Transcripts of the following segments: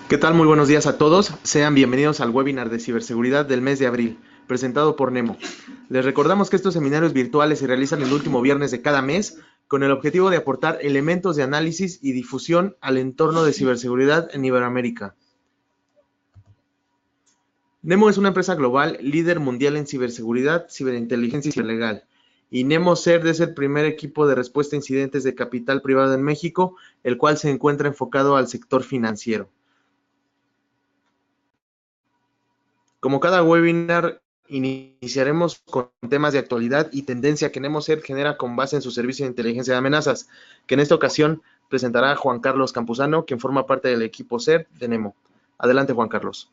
¿Qué tal? Muy buenos días a todos. Sean bienvenidos al webinar de ciberseguridad del mes de abril, presentado por Nemo. Les recordamos que estos seminarios virtuales se realizan el último viernes de cada mes con el objetivo de aportar elementos de análisis y difusión al entorno de ciberseguridad en Iberoamérica. Nemo es una empresa global líder mundial en ciberseguridad, ciberinteligencia y ciberlegal. Y Nemo CERT es el primer equipo de respuesta a incidentes de capital privado en México, el cual se encuentra enfocado al sector financiero. Como cada webinar, iniciaremos con temas de actualidad y tendencia que NemoCert genera con base en su servicio de inteligencia de amenazas, que en esta ocasión presentará a Juan Carlos Campuzano, quien forma parte del equipo CERT de Nemo. Adelante, Juan Carlos.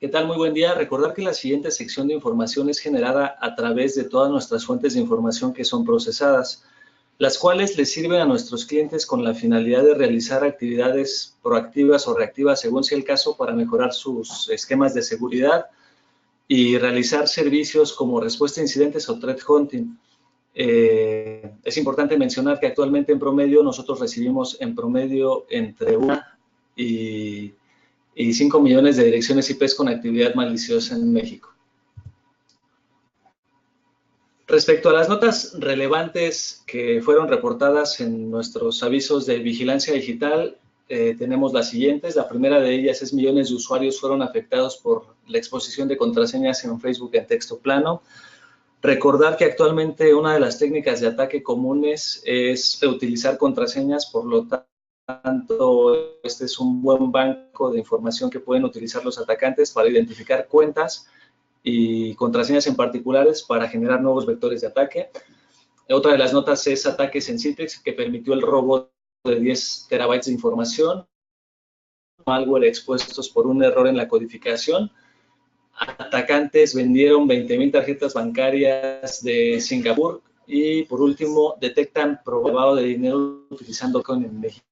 ¿Qué tal? Muy buen día. Recordar que la siguiente sección de información es generada a través de todas nuestras fuentes de información que son procesadas, las cuales les sirven a nuestros clientes con la finalidad de realizar actividades proactivas o reactivas, según sea el caso, para mejorar sus esquemas de seguridad y realizar servicios como respuesta a incidentes o threat hunting. Es importante mencionar que actualmente en promedio nosotros recibimos en promedio entre 1 y 5 millones de direcciones IP con actividad maliciosa en México. Respecto a las notas relevantes que fueron reportadas en nuestros avisos de vigilancia digital, tenemos las siguientes. La primera de ellas es millones de usuarios fueron afectados por la exposición de contraseñas en Facebook en texto plano. Recordar que actualmente una de las técnicas de ataque comunes es reutilizar contraseñas, por lo tanto, este es un buen banco de información que pueden utilizar los atacantes para identificar cuentas y contraseñas en particulares para generar nuevos vectores de ataque. Otra de las notas es ataques en Citrix, que permitió el robo de 10 terabytes de información, malware expuestos por un error en la codificación. Atacantes vendieron 20,000 tarjetas bancarias de Singapur y, por último, detectan lavado de dinero utilizando Bitcoin en México.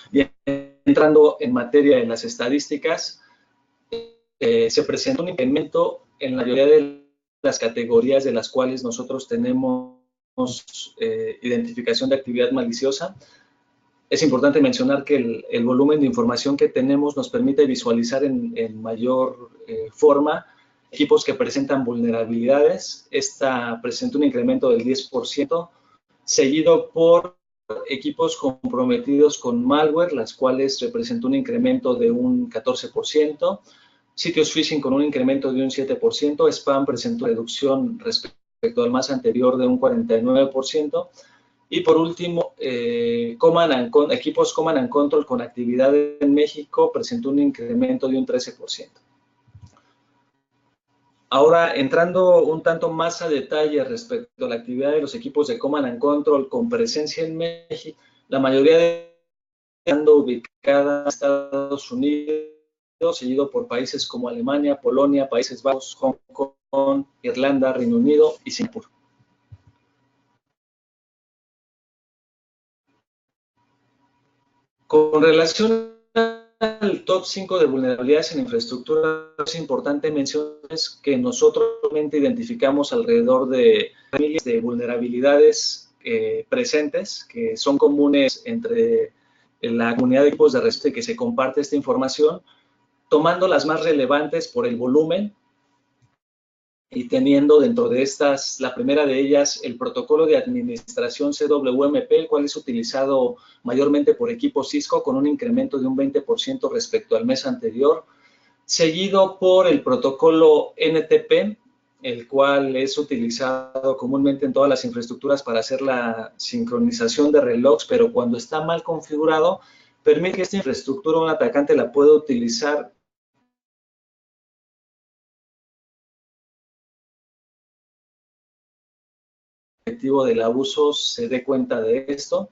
Bien, entrando en materia de las estadísticas, se presenta un incremento en la mayoría de las categorías de las cuales nosotros tenemos identificación de actividad maliciosa. Es importante mencionar que el volumen de información que tenemos nos permite visualizar en mayor forma equipos que presentan vulnerabilidades. Esta presenta un incremento del 10%, seguido por equipos comprometidos con malware, las cuales representan un incremento de un 14%, sitios phishing con un incremento de un 7%, spam presentó reducción respecto al mes anterior de un 49%, y por último, equipos Command and Control con actividad en México presentó un incremento de un 13%. Ahora, entrando un tanto más a detalle respecto a la actividad de los equipos de Command and Control con presencia en México, la mayoría de estando ubicada en Estados Unidos, seguido por países como Alemania, Polonia, Países Bajos, Hong Kong, Irlanda, Reino Unido y Singapur. Con relación al top 5 de vulnerabilidades en infraestructura, es importante mencionar que nosotros identificamos alrededor de miles de vulnerabilidades presentes, que son comunes entre la comunidad de equipos de respuesta que se comparte esta información, tomando las más relevantes por el volumen y teniendo dentro de estas, la primera de ellas, el protocolo de administración CWMP, el cual es utilizado mayormente por equipos Cisco con un incremento de un 20% respecto al mes anterior, seguido por el protocolo NTP, el cual es utilizado comúnmente en todas las infraestructuras para hacer la sincronización de relojes, pero cuando está mal configurado, permite que esta infraestructura un atacante la pueda utilizar del abuso se dé cuenta de esto,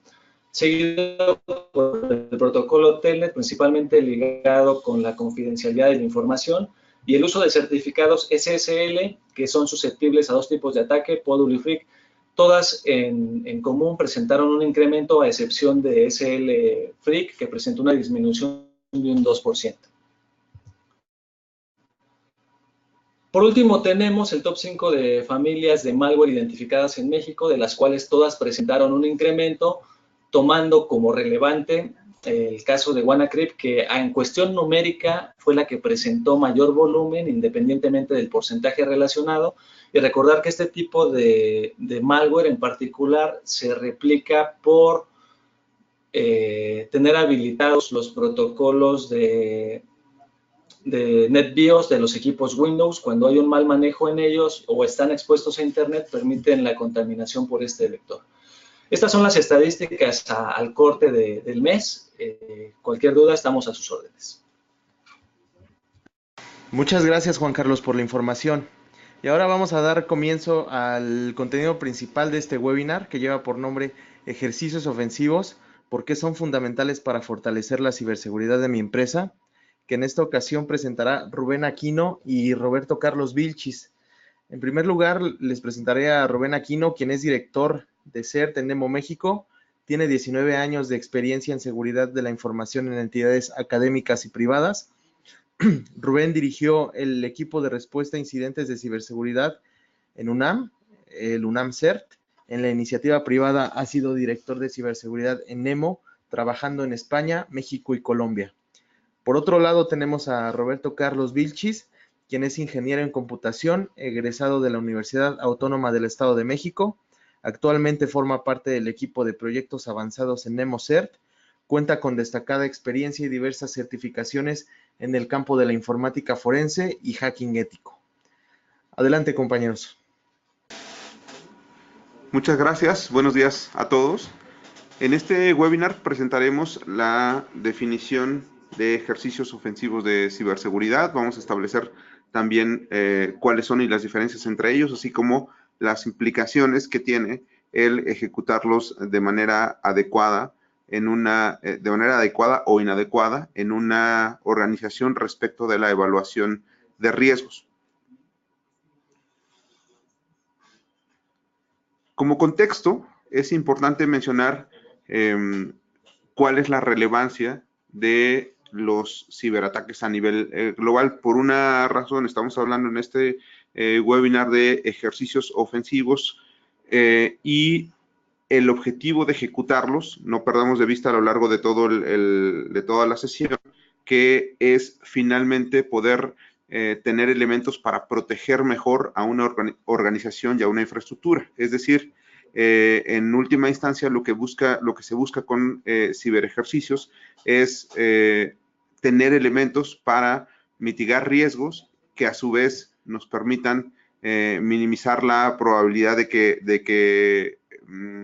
seguido por el protocolo Telnet, principalmente ligado con la confidencialidad de la información, y el uso de certificados SSL, que son susceptibles a dos tipos de ataque, PODUL y FRIC. Todas en común presentaron un incremento, a excepción de SL FRIC, que presentó una disminución de un 2%. Por último, tenemos el top 5 de familias de malware identificadas en México, de las cuales todas presentaron un incremento, tomando como relevante el caso de WannaCrypt, que en cuestión numérica fue la que presentó mayor volumen independientemente del porcentaje relacionado, y recordar que este tipo de malware en particular se replica por tener habilitados los protocolos de NetBIOS de los equipos Windows. Cuando hay un mal manejo en ellos o están expuestos a Internet, permiten la contaminación por este vector. Estas son las estadísticas al corte del mes. Cualquier duda, estamos a sus órdenes. Muchas gracias, Juan Carlos, por la información. Y ahora vamos a dar comienzo al contenido principal de este webinar, que lleva por nombre Ejercicios ofensivos, ¿por qué son fundamentales para fortalecer la ciberseguridad de mi empresa?, que en esta ocasión presentará Rubén Aquino y Roberto Carlos Vilchis. En primer lugar, les presentaré a Rubén Aquino, quien es director de CERT en Nemo México. Tiene 19 años de experiencia en seguridad de la información en entidades académicas y privadas. Rubén dirigió el equipo de respuesta a incidentes de ciberseguridad en UNAM, el UNAM CERT. En la iniciativa privada ha sido director de ciberseguridad en Nemo, trabajando en España, México y Colombia. Por otro lado, tenemos a Roberto Carlos Vilchis, quien es ingeniero en computación, egresado de la Universidad Autónoma del Estado de México. Actualmente forma parte del equipo de proyectos avanzados en Nemo CERT. Cuenta con destacada experiencia y diversas certificaciones en el campo de la informática forense y hacking ético. Adelante, compañeros. Muchas gracias. Buenos días a todos. En este webinar presentaremos la definición de ejercicios ofensivos de ciberseguridad. Vamos a establecer también cuáles son y las diferencias entre ellos, así como las implicaciones que tiene el ejecutarlos de manera adecuada o inadecuada en una organización respecto de la evaluación de riesgos. Como contexto, es importante mencionar cuál es la relevancia de los ciberataques a nivel global. Por una razón, estamos hablando en este webinar de ejercicios ofensivos y el objetivo de ejecutarlos, no perdamos de vista a lo largo de toda la sesión, que es finalmente poder tener elementos para proteger mejor a una organización y a una infraestructura. Es decir, en última instancia, lo que se busca con ciberejercicios es tener elementos para mitigar riesgos que a su vez nos permitan minimizar la probabilidad de que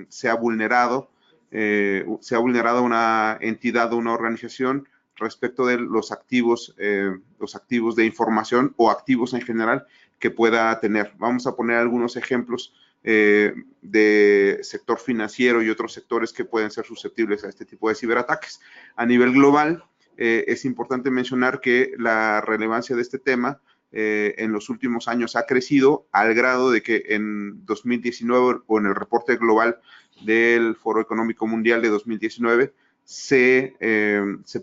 sea vulnerado una entidad o una organización respecto de los activos de información o activos en general que pueda tener. Vamos a poner algunos ejemplos de sector financiero y otros sectores que pueden ser susceptibles a este tipo de ciberataques. A nivel global, es importante mencionar que la relevancia de este tema en los últimos años ha crecido al grado de que en 2019 o en el reporte global del Foro Económico Mundial de 2019 se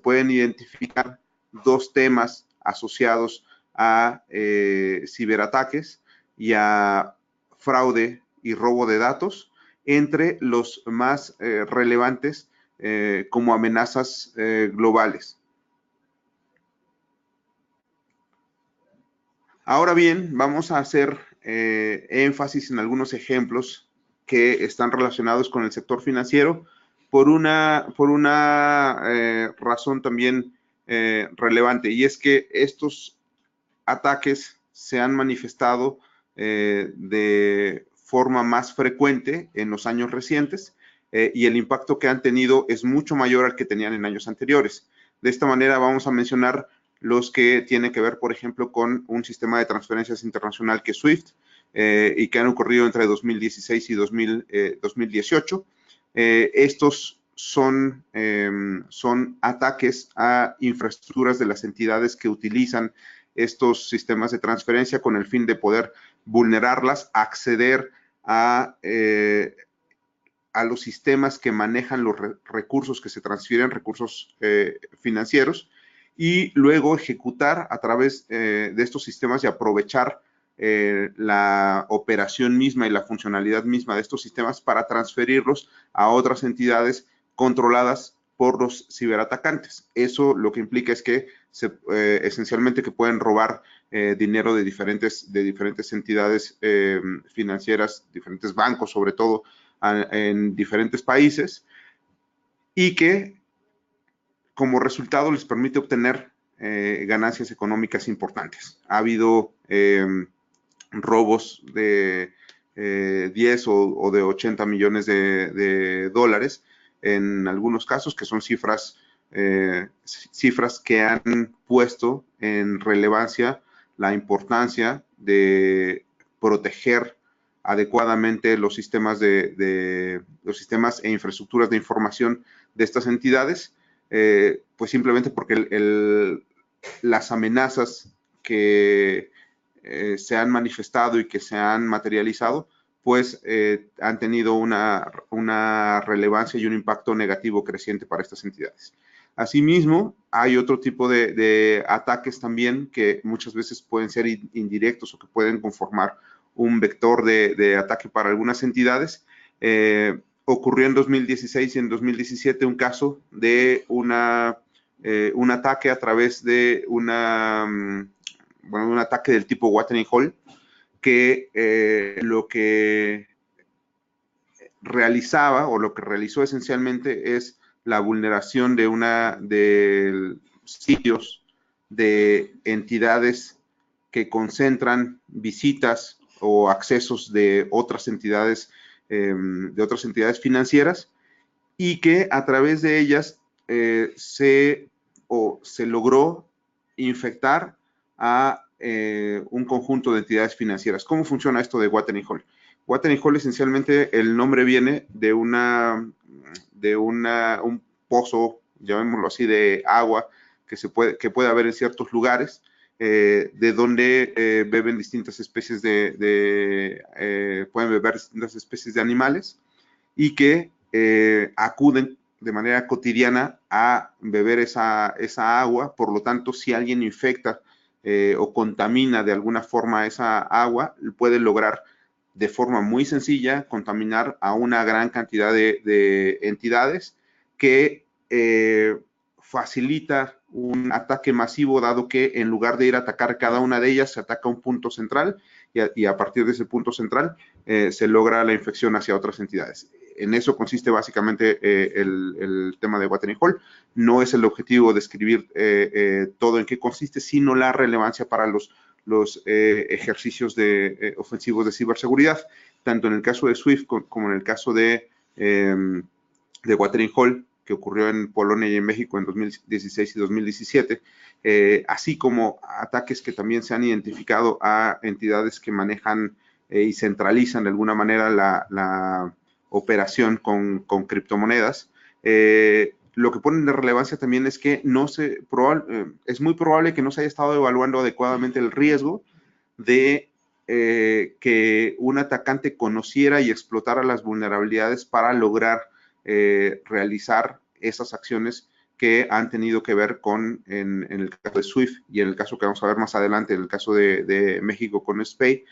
pueden identificar dos temas asociados a ciberataques y a fraude y robo de datos entre los más relevantes como amenazas globales. Ahora bien, vamos a hacer énfasis en algunos ejemplos que están relacionados con el sector financiero por una razón también relevante, y es que estos ataques se han manifestado de forma más frecuente en los años recientes y el impacto que han tenido es mucho mayor al que tenían en años anteriores. De esta manera vamos a mencionar los que tienen que ver, por ejemplo, con un sistema de transferencias internacional que es SWIFT y que han ocurrido entre 2016 y 2018. Estos son ataques a infraestructuras de las entidades que utilizan estos sistemas de transferencia con el fin de poder vulnerarlas, acceder a los sistemas que manejan los recursos que se transfieren, recursos financieros, y luego ejecutar a través de estos sistemas y aprovechar la operación misma y la funcionalidad misma de estos sistemas para transferirlos a otras entidades controladas por los ciberatacantes. Eso lo que implica es que esencialmente que pueden robar dinero de diferentes entidades financieras, diferentes bancos sobre todo, en diferentes países, y que como resultado les permite obtener ganancias económicas importantes. Ha habido robos de 10 o de 80 millones de dólares en algunos casos, que son cifras que han puesto en relevancia la importancia de proteger adecuadamente los sistemas los sistemas e infraestructuras de información de estas entidades, pues simplemente porque las amenazas que se han manifestado y que se han materializado, pues han tenido una relevancia y un impacto negativo creciente para estas entidades. Asimismo, hay otro tipo de ataques también que muchas veces pueden ser indirectos o que pueden conformar un vector de ataque para algunas entidades. Ocurrió en 2016 y en 2017 un caso de un ataque a través de un ataque del tipo Watering Hole, que lo que realizaba o lo que realizó esencialmente es la vulneración de sitios de entidades que concentran visitas o accesos de otras entidades financieras, y que a través de ellas se logró infectar a un conjunto de entidades financieras. ¿Cómo funciona esto de Watering Hole? Watering Hole, esencialmente, el nombre viene de un pozo, llamémoslo así, de agua que puede haber en ciertos lugares, de donde beben distintas especies pueden beber distintas especies de animales, y que acuden de manera cotidiana a beber esa agua. Por lo tanto, si alguien infecta o contamina de alguna forma esa agua, puede lograr de forma muy sencilla contaminar a una gran cantidad de entidades, que facilita un ataque masivo, dado que en lugar de ir a atacar cada una de ellas, se ataca un punto central, y a partir de ese punto central se logra la infección hacia otras entidades. En eso consiste básicamente el tema de Watering Hole. No es el objetivo describir todo en qué consiste, sino la relevancia para los ejercicios ofensivos de ciberseguridad, tanto en el caso de Swift como en el caso de Watering Hole, que ocurrió en Polonia y en México en 2016 y 2017, así como ataques que también se han identificado a entidades que manejan y centralizan de alguna manera la operación con criptomonedas. Lo que ponen de relevancia también es que es muy probable que no se haya estado evaluando adecuadamente el riesgo de que un atacante conociera y explotara las vulnerabilidades para lograr realizar esas acciones que han tenido que ver en el caso de Swift, y en el caso que vamos a ver más adelante, en el caso de México con SPAY,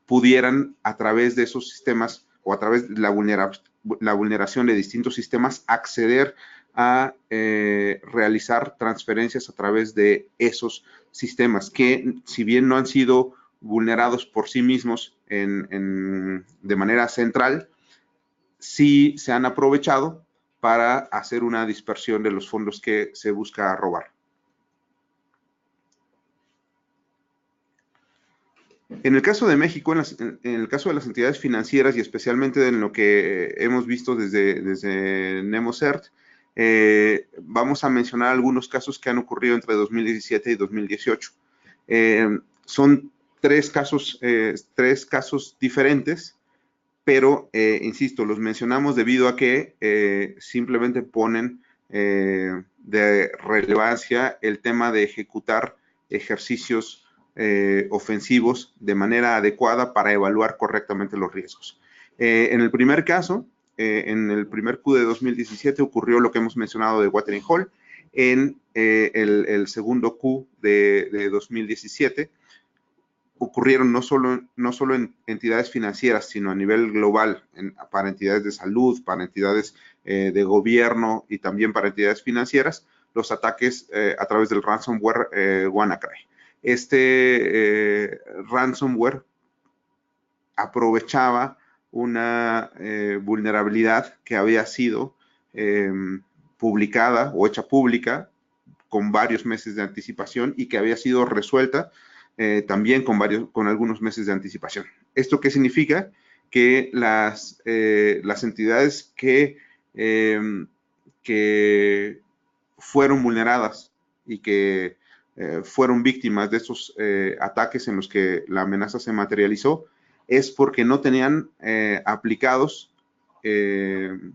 pudieran a través de esos sistemas o a través de la vulneración de distintos sistemas acceder a realizar transferencias a través de esos sistemas, que si bien no han sido vulnerados por sí mismos de manera central, sí se han aprovechado para hacer una dispersión de los fondos que se busca robar. En el caso de México, en el caso de las entidades financieras, y especialmente en lo que hemos visto desde NemoCert, vamos a mencionar algunos casos que han ocurrido entre 2017 y 2018. Son tres casos diferentes, pero, insisto, los mencionamos debido a que simplemente ponen de relevancia el tema de ejecutar ejercicios ofensivos de manera adecuada para evaluar correctamente los riesgos. En el primer caso, en el primer Q de 2017 ocurrió lo que hemos mencionado de Watering Hole. En el segundo Q de 2017 ocurrieron no solo en entidades financieras, sino a nivel global, para entidades de salud, para entidades de gobierno y también para entidades financieras, los ataques a través del ransomware WannaCry. Este ransomware aprovechaba una vulnerabilidad que había sido publicada o hecha pública con varios meses de anticipación y que había sido resuelta también con algunos meses de anticipación. ¿Esto qué significa? Que las entidades que fueron vulneradas y que fueron víctimas de estos ataques en los que la amenaza se materializó, es porque no tenían aplicados en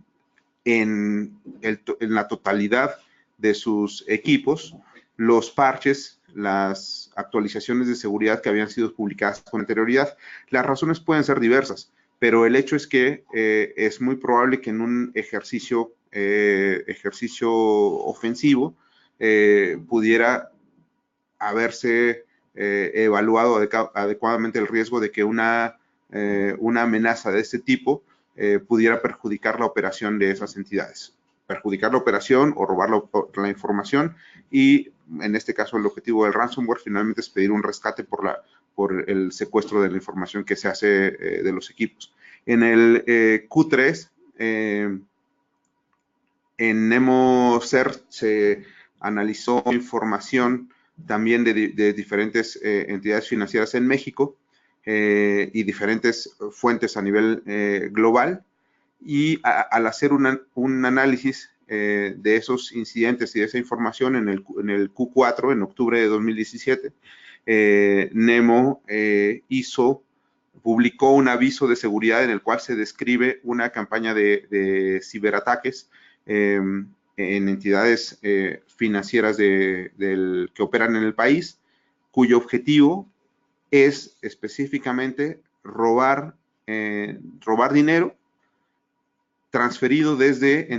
la totalidad de sus equipos los parches, las actualizaciones de seguridad que habían sido publicadas con anterioridad. Las razones pueden ser diversas, pero el hecho es que es muy probable que en un ejercicio ofensivo pudiera haberse evaluado adecuadamente el riesgo de que una amenaza de este tipo pudiera perjudicar la operación de esas entidades. Perjudicar la operación o robar la información, y en este caso el objetivo del ransomware finalmente es pedir un rescate por el secuestro de la información que se hace de los equipos. En el Q3, en NemoCert se analizó información también de diferentes entidades financieras en México y diferentes fuentes a nivel global, y al hacer un análisis de esos incidentes y de esa información en el Q4, en octubre de 2017, Nemo publicó un aviso de seguridad en el cual se describe una campaña de ciberataques en entidades financieras que operan en el país, cuyo objetivo es específicamente robar dinero transferido desde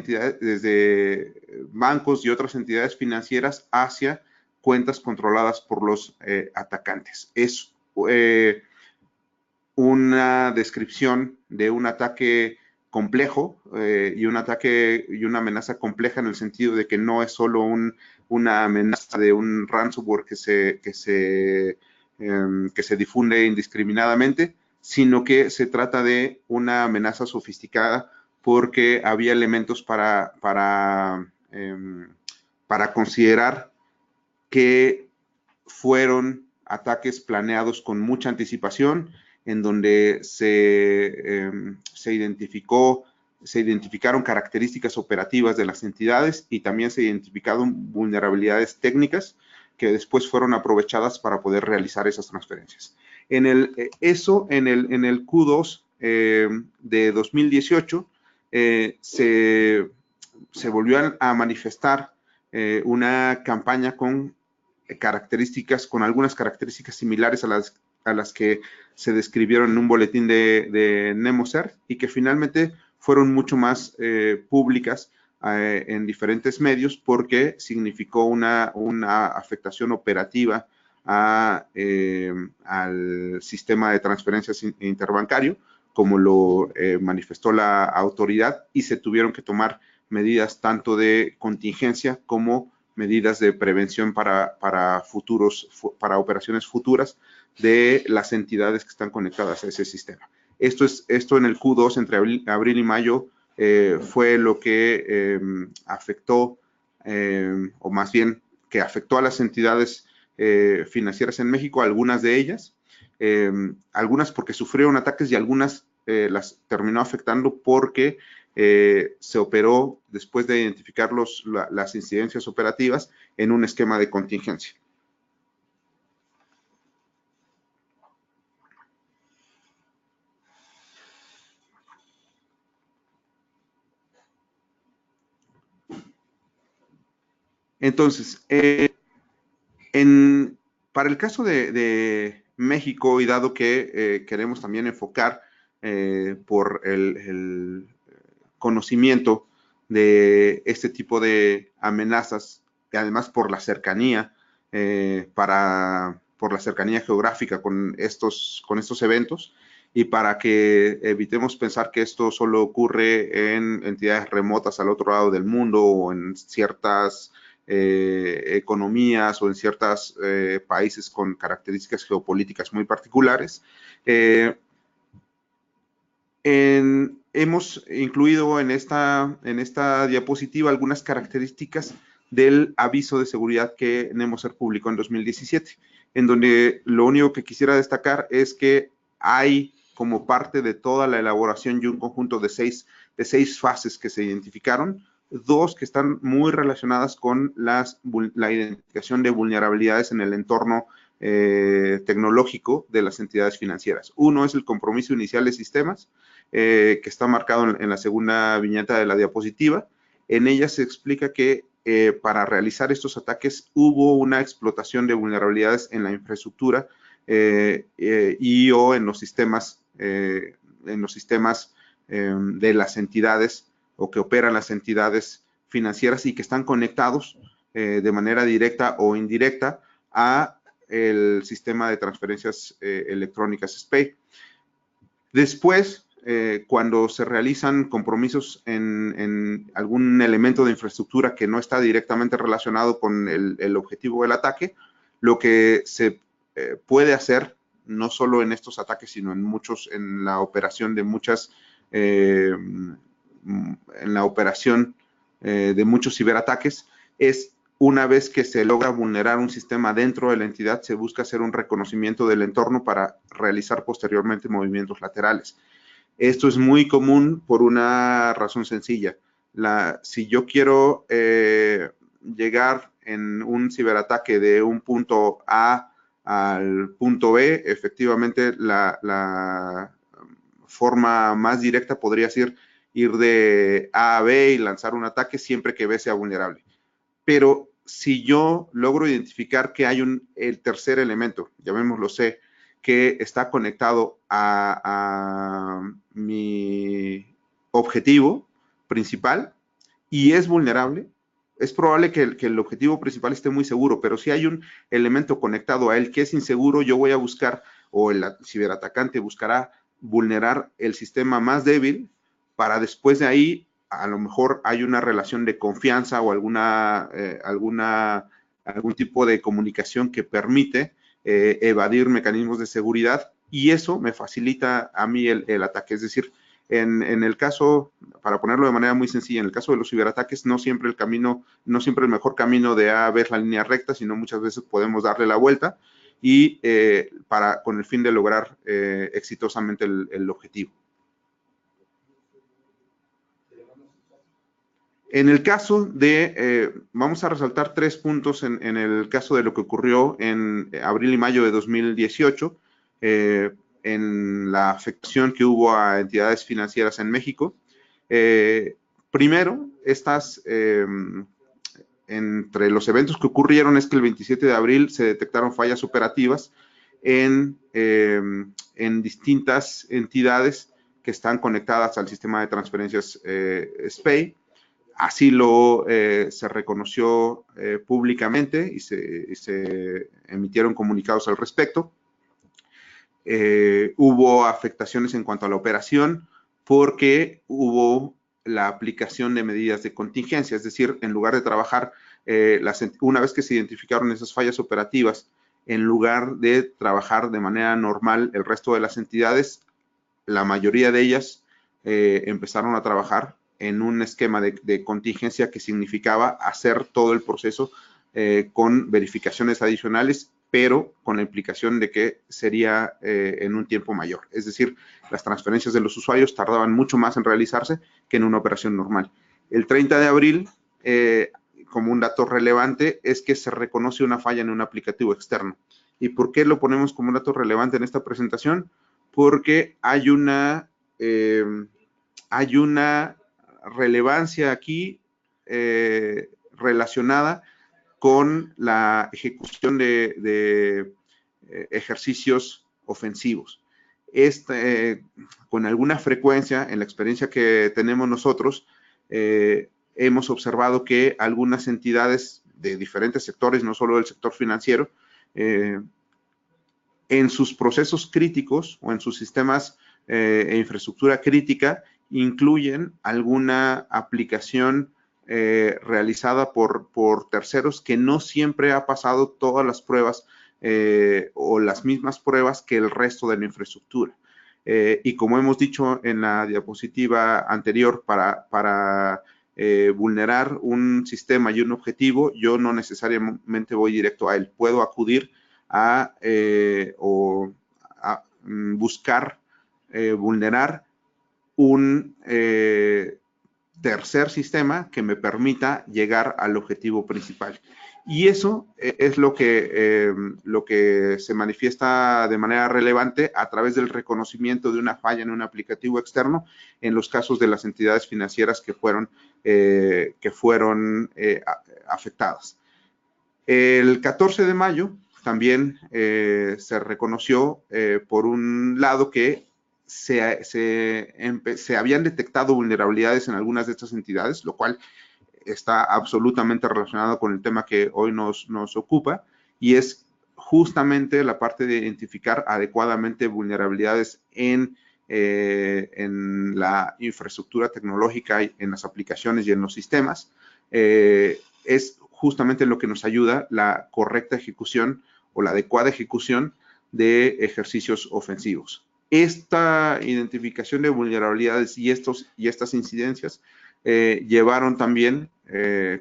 bancos y otras entidades financieras hacia cuentas controladas por los atacantes. Es una descripción de un ataque complejo y una amenaza compleja, en el sentido de que no es solo una amenaza de un ransomware que se difunde indiscriminadamente, sino que se trata de una amenaza sofisticada, porque había elementos para considerar que fueron ataques planeados con mucha anticipación, en donde se identificaron características operativas de las entidades y también se identificaron vulnerabilidades técnicas que después fueron aprovechadas para poder realizar esas transferencias. En el Q2 de 2018 se volvió a manifestar una campaña con algunas características similares a las que se describieron en un boletín de NemoCert, y que finalmente fueron mucho más públicas en diferentes medios, porque significó una afectación operativa al sistema de transferencias interbancario, como lo manifestó la autoridad, y se tuvieron que tomar medidas tanto de contingencia como medidas de prevención para operaciones futuras de las entidades que están conectadas a ese sistema. Esto en el Q2, entre abril y mayo, fue lo que afectó, o más bien que afectó a las entidades financieras en México, algunas de ellas, algunas porque sufrieron ataques y algunas las terminó afectando porque se operó, después de identificar las incidencias operativas, en un esquema de contingencia. Entonces, para el caso de México, y dado que queremos también enfocar por el conocimiento de este tipo de amenazas, y además por la cercanía, por la cercanía geográfica con estos eventos, y para que evitemos pensar que esto solo ocurre en entidades remotas al otro lado del mundo o en ciertas economías o en ciertos países con características geopolíticas muy particulares. Hemos incluido en esta diapositiva algunas características del aviso de seguridad que Nemoser publicó en 2017, en donde lo único que quisiera destacar es que hay, como parte de toda la elaboración y un conjunto de seis fases que se identificaron, dos que están muy relacionadas con la identificación de vulnerabilidades en el entorno tecnológico de las entidades financieras. Uno es el compromiso inicial de sistemas, que está marcado en la segunda viñeta de la diapositiva. En ella se explica que para realizar estos ataques hubo una explotación de vulnerabilidades en la infraestructura y o en los sistemas de las entidades o que operan las entidades financieras y que están conectados de manera directa o indirecta a el sistema de transferencias electrónicas SPEI. Después, cuando se realizan compromisos en algún elemento de infraestructura que no está directamente relacionado con el objetivo del ataque, lo que se puede hacer, no solo en estos ataques, sino en la operación de muchos ciberataques, es una vez que se logra vulnerar un sistema dentro de la entidad, se busca hacer un reconocimiento del entorno para realizar posteriormente movimientos laterales. Esto es muy común por una razón sencilla. Si yo quiero llegar en un ciberataque de un punto A al punto B, efectivamente la forma más directa podría ser ir de A a B y lanzar un ataque siempre que B sea vulnerable. Pero si yo logro identificar que hay el tercer elemento, llamémoslo C, que está conectado a mi objetivo principal y es vulnerable, es probable que el objetivo principal esté muy seguro, pero si hay un elemento conectado a él que es inseguro, yo voy a buscar, o el ciberatacante buscará vulnerar el sistema más débil para después de ahí, a lo mejor hay una relación de confianza o algún tipo de comunicación que permite evadir mecanismos de seguridad y eso me facilita a mí el ataque. Es decir, en el caso, para ponerlo de manera muy sencilla, en el caso de los ciberataques, no siempre el mejor camino de A a B es la línea recta, sino muchas veces podemos darle la vuelta y con el fin de lograr exitosamente el objetivo. En el caso vamos a resaltar 3 puntos en el caso de lo que ocurrió en abril y mayo de 2018, en la afectación que hubo a entidades financieras en México. Primero, entre los eventos que ocurrieron es que el 27 de abril se detectaron fallas operativas en distintas entidades que están conectadas al sistema de transferencias SPEI. Así se reconoció públicamente y se emitieron comunicados al respecto. Hubo afectaciones en cuanto a la operación porque hubo la aplicación de medidas de contingencia, es decir, en lugar de trabajar, una vez que se identificaron esas fallas operativas, en lugar de trabajar de manera normal el resto de las entidades, la mayoría de ellas empezaron a trabajar en un esquema de contingencia que significaba hacer todo el proceso con verificaciones adicionales, pero con la implicación de que sería en un tiempo mayor. Es decir, las transferencias de los usuarios tardaban mucho más en realizarse que en una operación normal. El 30 de abril, como un dato relevante, es que se reconoce una falla en un aplicativo externo. ¿Y por qué lo ponemos como un dato relevante en esta presentación? Porque hay una relevancia aquí relacionada con la ejecución de ejercicios ofensivos. Con alguna frecuencia, en la experiencia que tenemos nosotros, hemos observado que algunas entidades de diferentes sectores, no solo del sector financiero, en sus procesos críticos o en sus sistemas e infraestructura crítica incluyen alguna aplicación realizada por terceros que no siempre ha pasado todas las pruebas o las mismas pruebas que el resto de la infraestructura. Y como hemos dicho en la diapositiva anterior, para vulnerar un sistema y un objetivo, yo no necesariamente voy directo a él. Puedo acudir a buscar vulnerar un tercer sistema que me permita llegar al objetivo principal. Y eso es lo que se manifiesta de manera relevante a través del reconocimiento de una falla en un aplicativo externo en los casos de las entidades financieras que fueron afectadas. El 14 de mayo también se reconoció, por un lado, que se habían detectado vulnerabilidades en algunas de estas entidades, lo cual está absolutamente relacionado con el tema que hoy nos ocupa, y es justamente la parte de identificar adecuadamente vulnerabilidades en la infraestructura tecnológica, en las aplicaciones y en los sistemas. Es justamente lo que nos ayuda la correcta ejecución o la adecuada ejecución de ejercicios ofensivos. Esta identificación de vulnerabilidades y estas incidencias llevaron también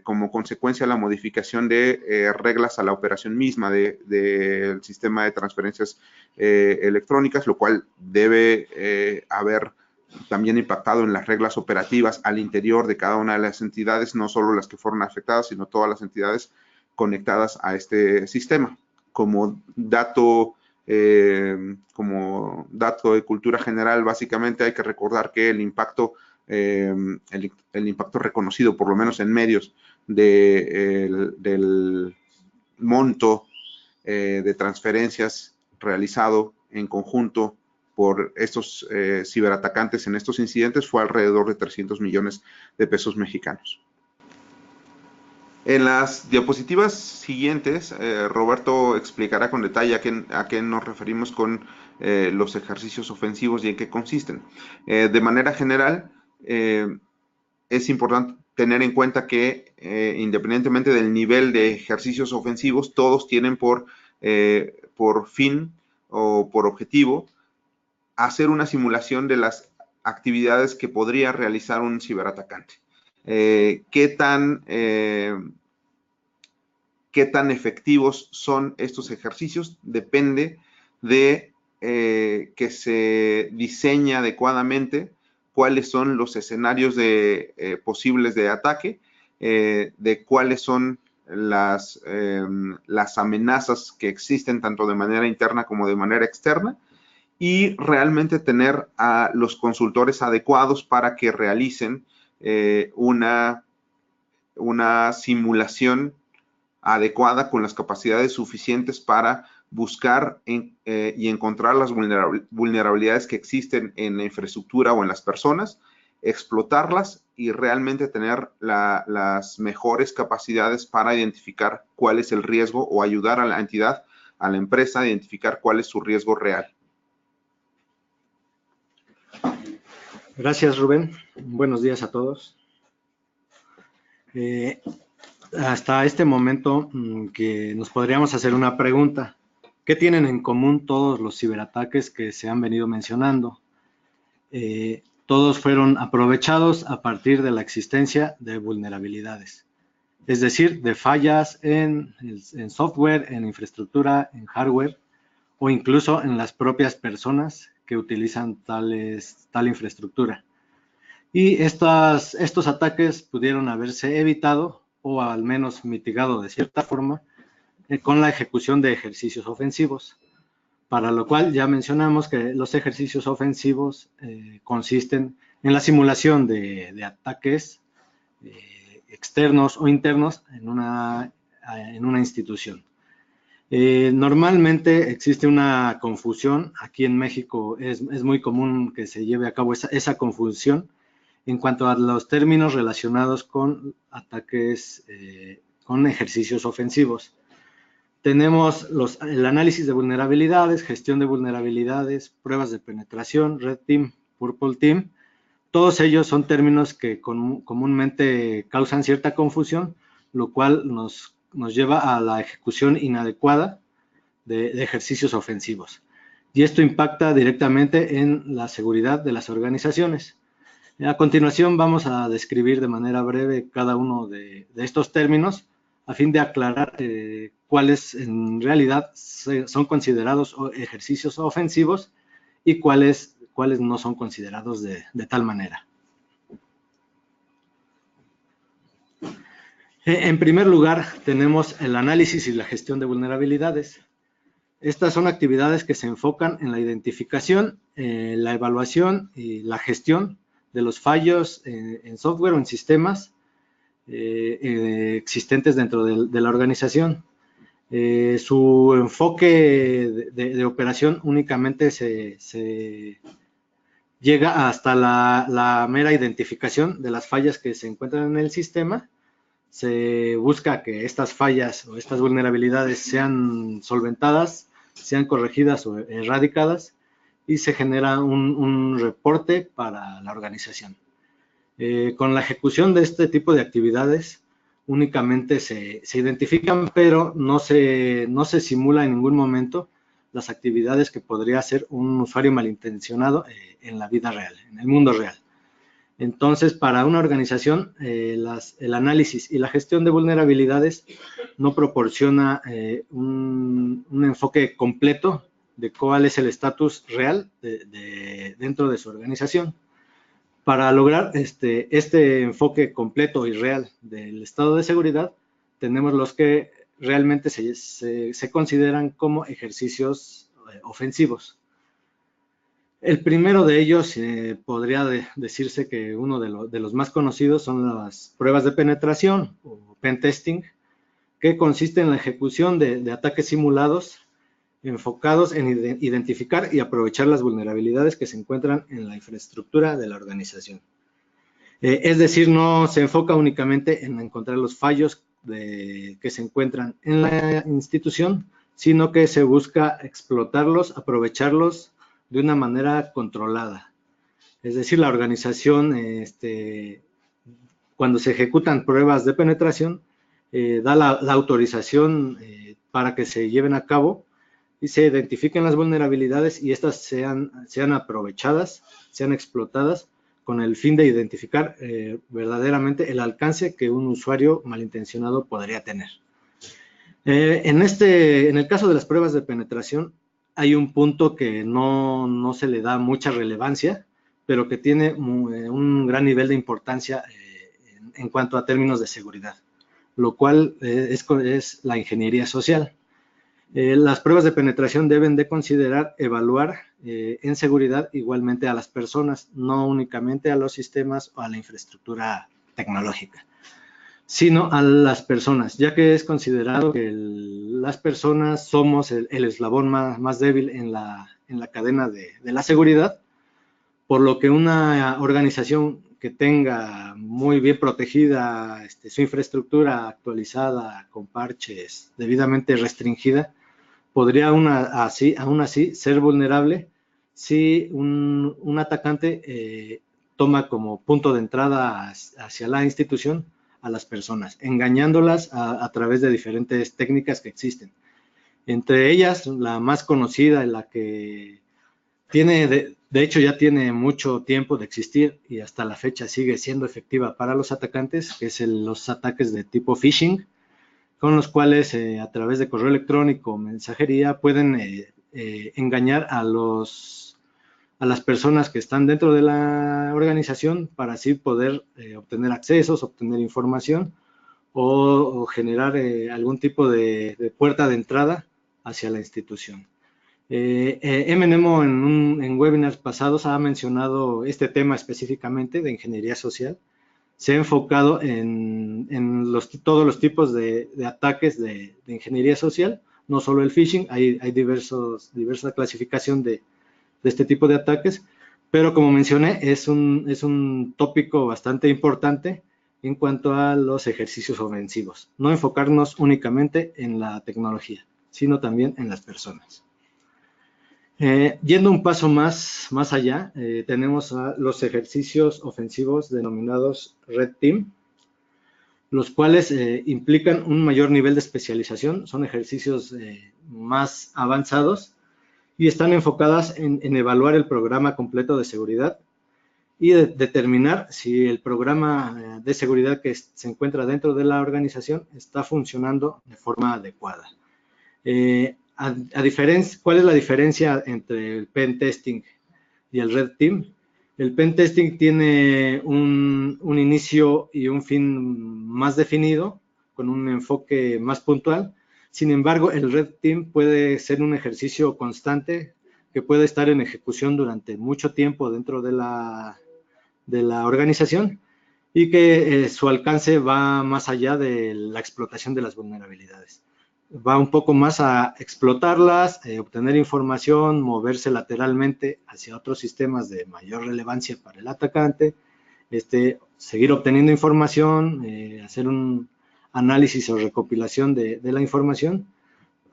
como consecuencia la modificación de reglas a la operación misma del sistema de transferencias electrónicas, lo cual debe haber también impactado en las reglas operativas al interior de cada una de las entidades, no solo las que fueron afectadas, sino todas las entidades conectadas a este sistema. Como dato de cultura general, básicamente hay que recordar que el impacto reconocido, por lo menos en medios, del monto de transferencias realizado en conjunto por estos ciberatacantes en estos incidentes fue alrededor de 300 millones de pesos mexicanos. En las diapositivas siguientes, Roberto explicará con detalle a qué nos referimos con los ejercicios ofensivos y en qué consisten. De manera general, es importante tener en cuenta que independientemente del nivel de ejercicios ofensivos, todos tienen por fin o por objetivo hacer una simulación de las actividades que podría realizar un ciberatacante. ¿Qué tan efectivos son estos ejercicios? Depende de que se diseñe adecuadamente cuáles son los escenarios posibles de ataque, de cuáles son las amenazas que existen tanto de manera interna como de manera externa, y realmente tener a los consultores adecuados para que realicen una simulación adecuada con las capacidades suficientes para buscar y encontrar las vulnerabilidades que existen en la infraestructura o en las personas, explotarlas y realmente tener las mejores capacidades para identificar cuál es el riesgo o ayudar a la entidad, a la empresa, a identificar cuál es su riesgo real. Gracias, Rubén. Buenos días a todos. Hasta este momento que nos podríamos hacer una pregunta. ¿Qué tienen en común todos los ciberataques que se han venido mencionando? Todos fueron aprovechados a partir de la existencia de vulnerabilidades, es decir, de fallas en software, en infraestructura, en hardware o incluso en las propias personas que utilizan tal infraestructura. Y estos ataques pudieron haberse evitado o al menos mitigado de cierta forma con la ejecución de ejercicios ofensivos, para lo cual ya mencionamos que los ejercicios ofensivos consisten en la simulación de ataques externos o internos en una institución. Normalmente existe una confusión. Aquí en México es muy común que se lleve a cabo esa confusión en cuanto a los términos relacionados con ataques, con ejercicios ofensivos. Tenemos el análisis de vulnerabilidades, gestión de vulnerabilidades, pruebas de penetración, Red Team, Purple Team. Todos ellos son términos que comúnmente causan cierta confusión, lo cual nos lleva a la ejecución inadecuada de ejercicios ofensivos. Y esto impacta directamente en la seguridad de las organizaciones. A continuación vamos a describir de manera breve cada uno de estos términos a fin de aclarar cuáles en realidad son considerados ejercicios ofensivos y cuáles no son considerados de tal manera. En primer lugar, tenemos el análisis y la gestión de vulnerabilidades. Estas son actividades que se enfocan en la identificación, la evaluación y la gestión de los fallos en software o en sistemas existentes dentro de la organización. Su enfoque de operación únicamente se llega hasta la mera identificación de las fallas que se encuentran en el sistema. Se busca que estas fallas o estas vulnerabilidades sean solventadas, sean corregidas o erradicadas y se genera un reporte para la organización. Con la ejecución de este tipo de actividades únicamente se identifican, pero no se simula en ningún momento las actividades que podría hacer un usuario malintencionado en la vida real, en el mundo real. Entonces, para una organización, el análisis y la gestión de vulnerabilidades no proporciona un enfoque completo de cuál es el estatus real dentro de su organización. Para lograr este enfoque completo y real del estado de seguridad, tenemos los que realmente se consideran como ejercicios ofensivos. El primero de ellos podría decirse que uno de los más conocidos son las pruebas de penetración o pen testing, que consiste en la ejecución de ataques simulados enfocados en identificar y aprovechar las vulnerabilidades que se encuentran en la infraestructura de la organización. Es decir, no se enfoca únicamente en encontrar los fallos que se encuentran en la institución, sino que se busca explotarlos, aprovecharlos de una manera controlada. Es decir, la organización, cuando se ejecutan pruebas de penetración, da la autorización para que se lleven a cabo y se identifiquen las vulnerabilidades y estas sean aprovechadas, sean explotadas con el fin de identificar verdaderamente el alcance que un usuario malintencionado podría tener. En el caso de las pruebas de penetración, hay un punto que no se le da mucha relevancia, pero que tiene un gran nivel de importancia en cuanto a términos de seguridad, lo cual es la ingeniería social. Las pruebas de penetración deben de considerar, evaluar en seguridad igualmente a las personas, no únicamente a los sistemas o a la infraestructura tecnológica, sino a las personas, ya que es considerado que las personas somos el eslabón más débil en la cadena de la seguridad, por lo que una organización que tenga muy bien protegida su infraestructura actualizada, con parches debidamente restringida, podría aún así ser vulnerable si un atacante toma como punto de entrada hacia la institución a las personas, engañándolas a través de diferentes técnicas que existen. Entre ellas, la más conocida, la que tiene, de hecho ya tiene mucho tiempo de existir y hasta la fecha sigue siendo efectiva para los atacantes, que es los ataques de tipo phishing, con los cuales a través de correo electrónico o mensajería pueden engañar a las personas que están dentro de la organización para así poder obtener accesos, obtener información o generar algún tipo de puerta de entrada hacia la institución. Nemo en webinars pasados ha mencionado este tema específicamente de ingeniería social. Se ha enfocado en todos los tipos de ataques de ingeniería social, no solo el phishing, hay diversa clasificación de este tipo de ataques, pero como mencioné, es un tópico bastante importante en cuanto a los ejercicios ofensivos, no enfocarnos únicamente en la tecnología. sino también en las personas. Yendo un paso más allá, tenemos los ejercicios ofensivos denominados Red Team, los cuales implican un mayor nivel de especialización, son ejercicios más avanzados y están enfocadas en evaluar el programa completo de seguridad y determinar si el programa de seguridad que se encuentra dentro de la organización está funcionando de forma adecuada. ¿Cuál es la diferencia entre el pen testing y el Red Team? El pen testing tiene un inicio y un fin más definido, con un enfoque más puntual. Sin embargo, el Red Team puede ser un ejercicio constante que puede estar en ejecución durante mucho tiempo dentro de la organización y que su alcance va más allá de la explotación de las vulnerabilidades. Va un poco más a explotarlas, obtener información, moverse lateralmente hacia otros sistemas de mayor relevancia para el atacante, seguir obteniendo información, hacer un análisis o recopilación de la información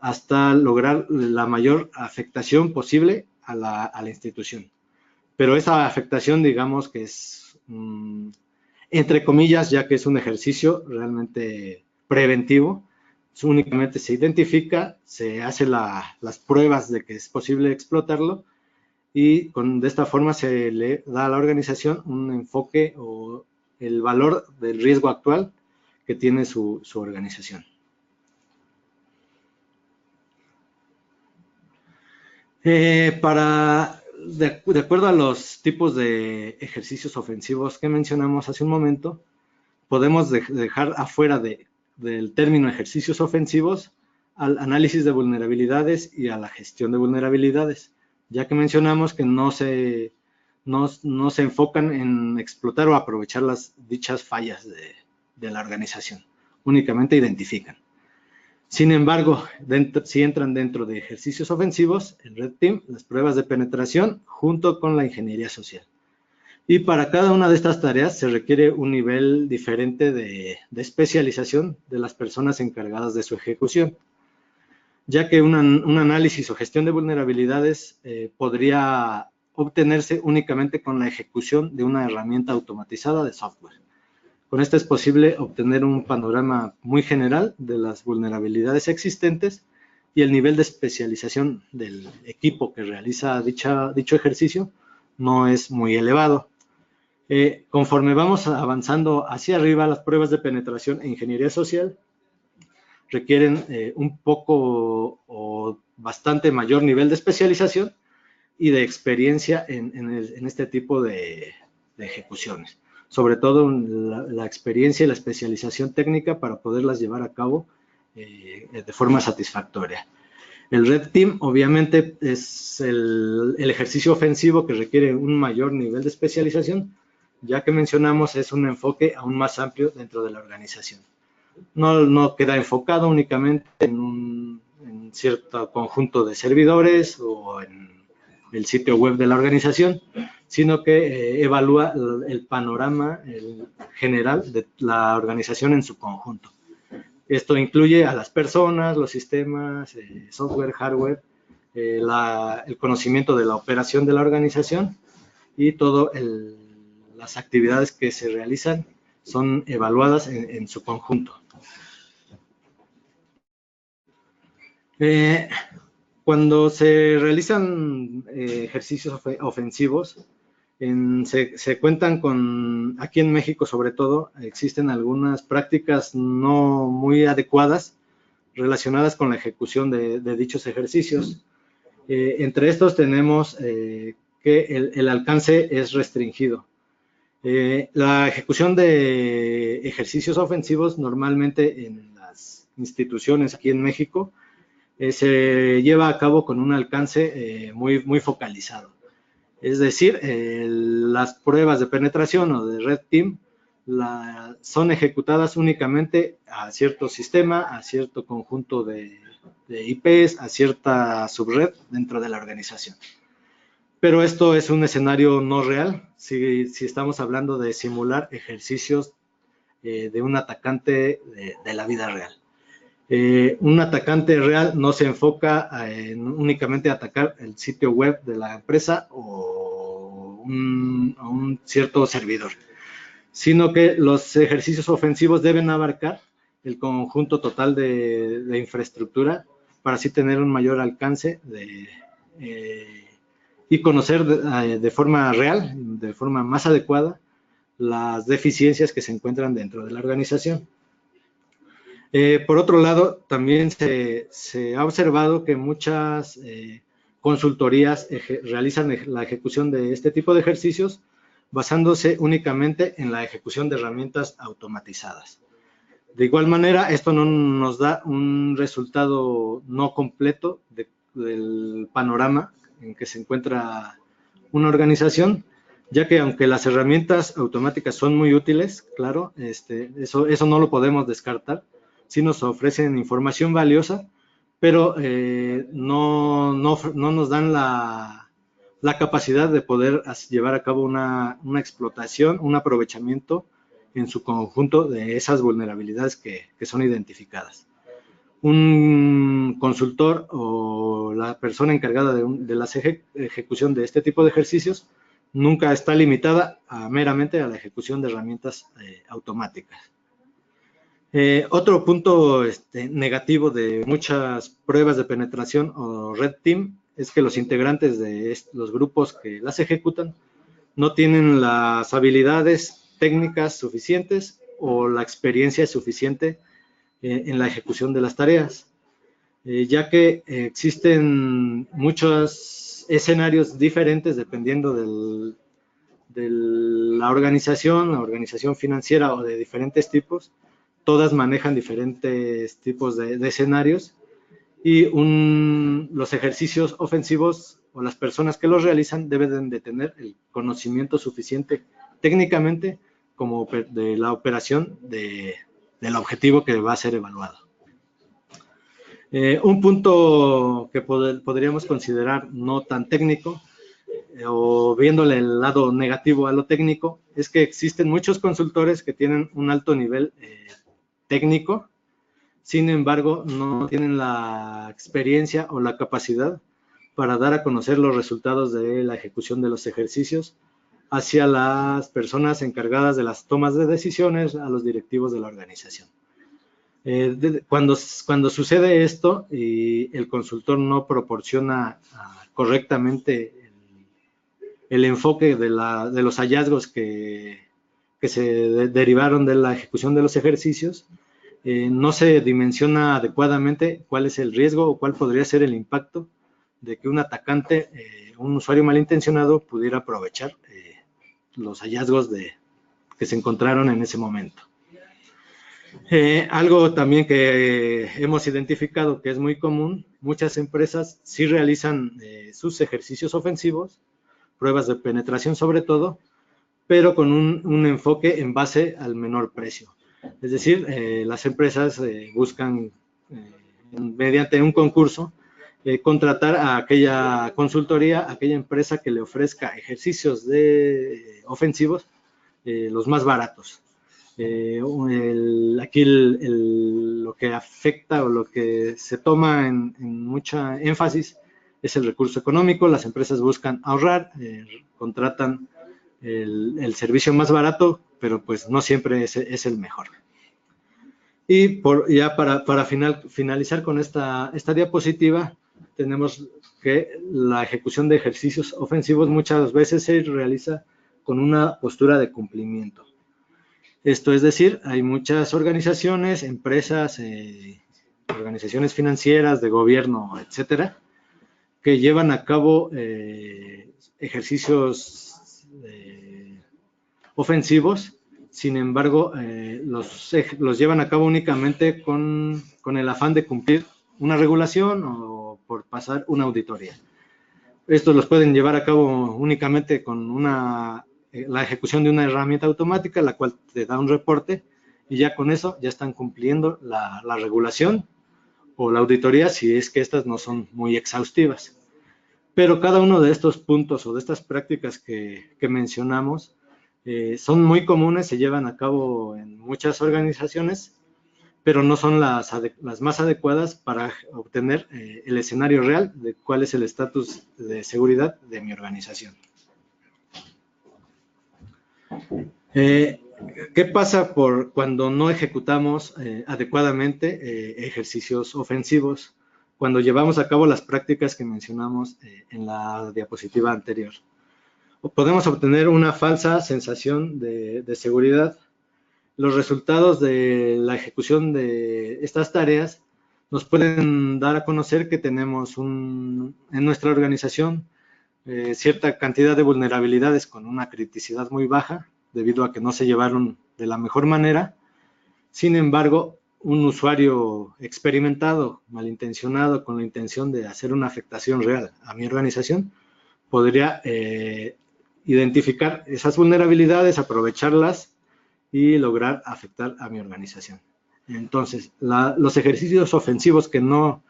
hasta lograr la mayor afectación posible a la institución. Pero esa afectación, digamos que es, entre comillas, ya que es un ejercicio realmente preventivo, únicamente se identifica, se hace las pruebas de que es posible explotarlo y de esta forma se le da a la organización un enfoque o el valor del riesgo actual que tiene su organización. De acuerdo a los tipos de ejercicios ofensivos que mencionamos hace un momento, podemos dejar afuera del término ejercicios ofensivos al análisis de vulnerabilidades y a la gestión de vulnerabilidades, ya que mencionamos que no se enfocan en explotar o aprovechar dichas fallas de la organización, únicamente identifican. Sin embargo, si entran dentro de ejercicios ofensivos, el Red Team, las pruebas de penetración junto con la ingeniería social. Y para cada una de estas tareas se requiere un nivel diferente de especialización de las personas encargadas de su ejecución, ya que un análisis o gestión de vulnerabilidades podría obtenerse únicamente con la ejecución de una herramienta automatizada de software. Con esta es posible obtener un panorama muy general de las vulnerabilidades existentes y el nivel de especialización del equipo que realiza dicho ejercicio no es muy elevado. Conforme vamos avanzando hacia arriba, las pruebas de penetración e ingeniería social requieren un poco o bastante mayor nivel de especialización y de experiencia en este tipo de ejecuciones. Sobre todo la experiencia y la especialización técnica para poderlas llevar a cabo de forma satisfactoria. El Red Team obviamente es el ejercicio ofensivo que requiere un mayor nivel de especialización, ya que mencionamos es un enfoque aún más amplio dentro de la organización. No queda enfocado únicamente en cierto conjunto de servidores o en el sitio web de la organización, sino que evalúa el panorama general de la organización en su conjunto. Esto incluye a las personas, los sistemas, software, hardware, el conocimiento de la operación de la organización y todas las actividades que se realizan son evaluadas en su conjunto. Cuando se realizan ejercicios ofensivos, se cuentan con, aquí en México sobre todo, existen algunas prácticas no muy adecuadas relacionadas con la ejecución de dichos ejercicios. Entre estos tenemos que el alcance es restringido. La ejecución de ejercicios ofensivos normalmente en las instituciones aquí en México se lleva a cabo con un alcance muy focalizado. Es decir, las pruebas de penetración o de Red Team son ejecutadas únicamente a cierto sistema, a cierto conjunto de IPs, a cierta subred dentro de la organización. Pero esto es un escenario no real, si estamos hablando de simular ejercicios de un atacante de la vida real. Un atacante real no se enfoca en únicamente atacar el sitio web de la empresa o un cierto servidor, sino que los ejercicios ofensivos deben abarcar el conjunto total de infraestructura para así tener un mayor alcance y conocer de forma real, de forma más adecuada, las deficiencias que se encuentran dentro de la organización. Por otro lado, también se ha observado que muchas consultorías realizan la ejecución de este tipo de ejercicios basándose únicamente en la ejecución de herramientas automatizadas. De igual manera, esto no nos da un resultado no completo del panorama en que se encuentra una organización, ya que aunque las herramientas automáticas son muy útiles, claro, eso no lo podemos descartar, sí nos ofrecen información valiosa, pero no nos dan la capacidad de poder llevar a cabo una explotación, un aprovechamiento en su conjunto de esas vulnerabilidades que son identificadas. Un consultor o la persona encargada de la ejecución de este tipo de ejercicios nunca está limitada meramente a la ejecución de herramientas automáticas. Otro punto negativo de muchas pruebas de penetración o red team es que los integrantes de los grupos que las ejecutan no tienen las habilidades técnicas suficientes o la experiencia suficiente en la ejecución de las tareas, ya que existen muchos escenarios diferentes dependiendo de la organización financiera o de diferentes tipos. Todas manejan diferentes tipos de escenarios y los ejercicios ofensivos o las personas que los realizan deben de tener el conocimiento suficiente técnicamente como de la operación del objetivo que va a ser evaluado. Un punto que podríamos considerar no tan técnico o viéndole el lado negativo a lo técnico es que existen muchos consultores que tienen un alto nivel técnico, sin embargo no tienen la experiencia o la capacidad para dar a conocer los resultados de la ejecución de los ejercicios hacia las personas encargadas de las tomas de decisiones, a los directivos de la organización. Cuando sucede esto y el consultor no proporciona correctamente el enfoque de los hallazgos que se derivaron de la ejecución de los ejercicios, no se dimensiona adecuadamente cuál es el riesgo o cuál podría ser el impacto de que un atacante, un usuario malintencionado, pudiera aprovechar los hallazgos que se encontraron en ese momento. Algo también que hemos identificado que es muy común, muchas empresas sí realizan sus ejercicios ofensivos, pruebas de penetración sobre todo, pero con un enfoque en base al menor precio. Es decir, las empresas buscan mediante un concurso contratar a aquella consultoría, a aquella empresa que le ofrezca ejercicios ofensivos los más baratos. Aquí lo que afecta o lo que se toma en mucha énfasis es el recurso económico. Las empresas buscan ahorrar, contratan el servicio más barato, pero pues no siempre es el mejor. Y ya para finalizar con esta diapositiva, tenemos que la ejecución de ejercicios ofensivos muchas veces se realiza con una postura de cumplimiento. Esto es decir, hay muchas organizaciones, empresas, organizaciones financieras, de gobierno, etcétera, que llevan a cabo ejercicios ofensivos, sin embargo, los llevan a cabo únicamente con el afán de cumplir una regulación o por pasar una auditoría. Estos los pueden llevar a cabo únicamente con la ejecución de una herramienta automática, la cual te da un reporte, y ya con eso ya están cumpliendo la regulación o la auditoría, si es que estas no son muy exhaustivas. Pero cada uno de estos puntos o de estas prácticas que mencionamos son muy comunes, se llevan a cabo en muchas organizaciones, pero no son las más adecuadas para obtener el escenario real de cuál es el estatus de seguridad de mi organización. ¿Qué pasa cuando no ejecutamos adecuadamente ejercicios ofensivos? Cuando llevamos a cabo las prácticas que mencionamos en la diapositiva anterior. Podemos obtener una falsa sensación de seguridad. Los resultados de la ejecución de estas tareas nos pueden dar a conocer que tenemos en nuestra organización cierta cantidad de vulnerabilidades con una criticidad muy baja, debido a que no se llevaron de la mejor manera. Sin embargo, un usuario experimentado, malintencionado, con la intención de hacer una afectación real a mi organización, podría identificar esas vulnerabilidades, aprovecharlas y lograr afectar a mi organización. Entonces, los ejercicios ofensivos que no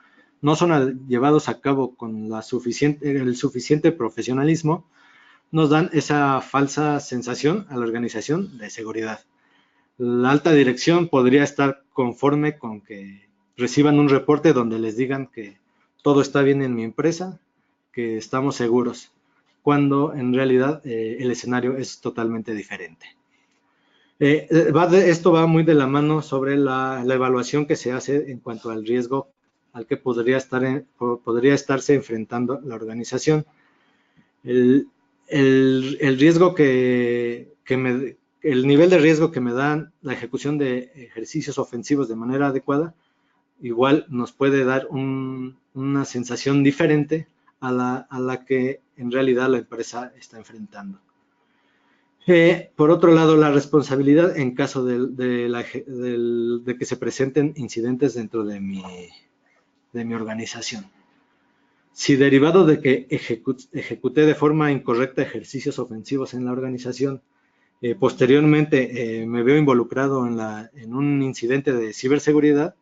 son llevados a cabo con el suficiente profesionalismo nos dan esa falsa sensación a la organización de seguridad. La alta dirección podría estar conforme con que reciban un reporte donde les digan que todo está bien en mi empresa, que estamos seguros, cuando en realidad el escenario es totalmente diferente. Esto va muy de la mano sobre la evaluación que se hace en cuanto al riesgo al que podría estarse enfrentando la organización. El riesgo el nivel de riesgo que me dan la ejecución de ejercicios ofensivos de manera adecuada, igual nos puede dar una sensación diferente a la que en realidad la empresa está enfrentando. Por otro lado, la responsabilidad en caso de que se presenten incidentes dentro de mi organización. Si derivado de que ejecuté de forma incorrecta ejercicios ofensivos en la organización, posteriormente me veo involucrado en un incidente de ciberseguridad,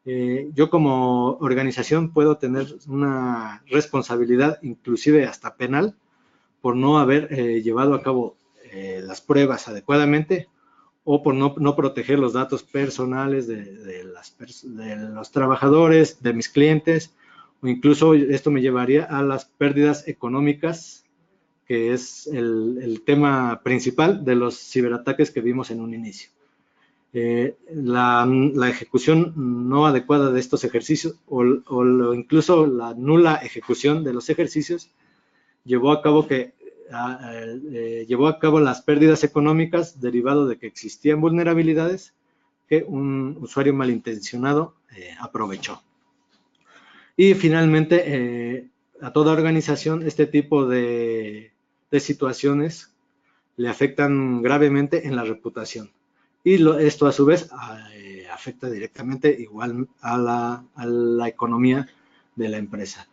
yo como organización puedo tener una responsabilidad, inclusive hasta penal, por no haber llevado a cabo las pruebas adecuadamente o por no proteger los datos personales de los trabajadores, de mis clientes, o incluso esto me llevaría a las pérdidas económicas, que es el tema principal de los ciberataques que vimos en un inicio. La ejecución no adecuada de estos ejercicios o incluso la nula ejecución de los ejercicios llevó a cabo las pérdidas económicas derivado de que existían vulnerabilidades que un usuario malintencionado aprovechó. Y finalmente, a toda organización este tipo de situaciones le afectan gravemente en la reputación. Y esto a su vez afecta directamente igual a la economía de la empresa.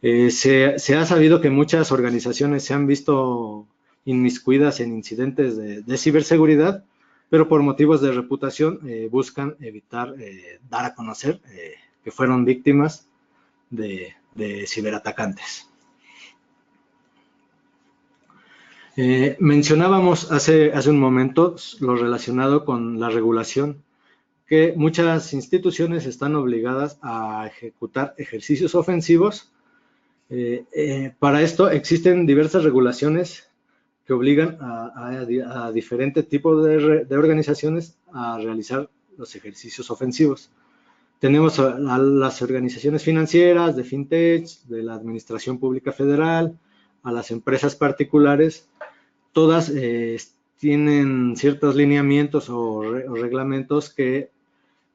Se ha sabido que muchas organizaciones se han visto inmiscuidas en incidentes de ciberseguridad, pero por motivos de reputación buscan evitar dar a conocer que fueron víctimas de ciberatacantes. Mencionábamos hace un momento lo relacionado con la regulación, que muchas instituciones están obligadas a ejecutar ejercicios ofensivos. Para esto existen diversas regulaciones que obligan a diferentes tipos de organizaciones a realizar los ejercicios ofensivos. Tenemos a las organizaciones financieras, de fintech, de la Administración Pública Federal, a las empresas particulares. Todas tienen ciertos lineamientos o reglamentos que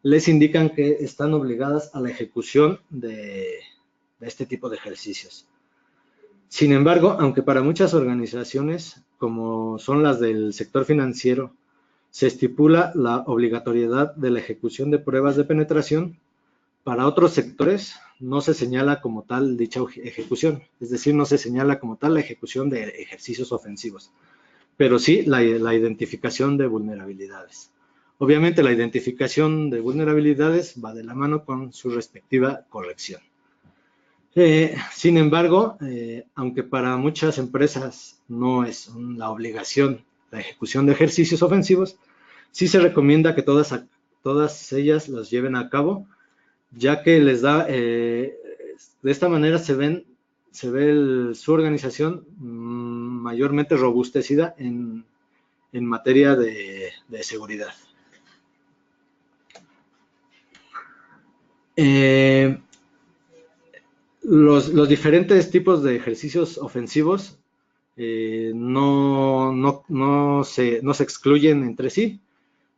les indican que están obligadas a la ejecución de este tipo de ejercicios. Sin embargo, aunque para muchas organizaciones, como son las del sector financiero, se estipula la obligatoriedad de la ejecución de pruebas de penetración, para otros sectores no se señala como tal dicha ejecución, es decir, no se señala como tal la ejecución de ejercicios ofensivos, pero sí la identificación de vulnerabilidades. Obviamente la identificación de vulnerabilidades va de la mano con su respectiva corrección. Sin embargo, aunque para muchas empresas no es la obligación la ejecución de ejercicios ofensivos, sí se recomienda que todas todas ellas las lleven a cabo, ya que les da, de esta manera se ve su organización mayormente robustecida en materia de seguridad. Los diferentes tipos de ejercicios ofensivos no se excluyen entre sí,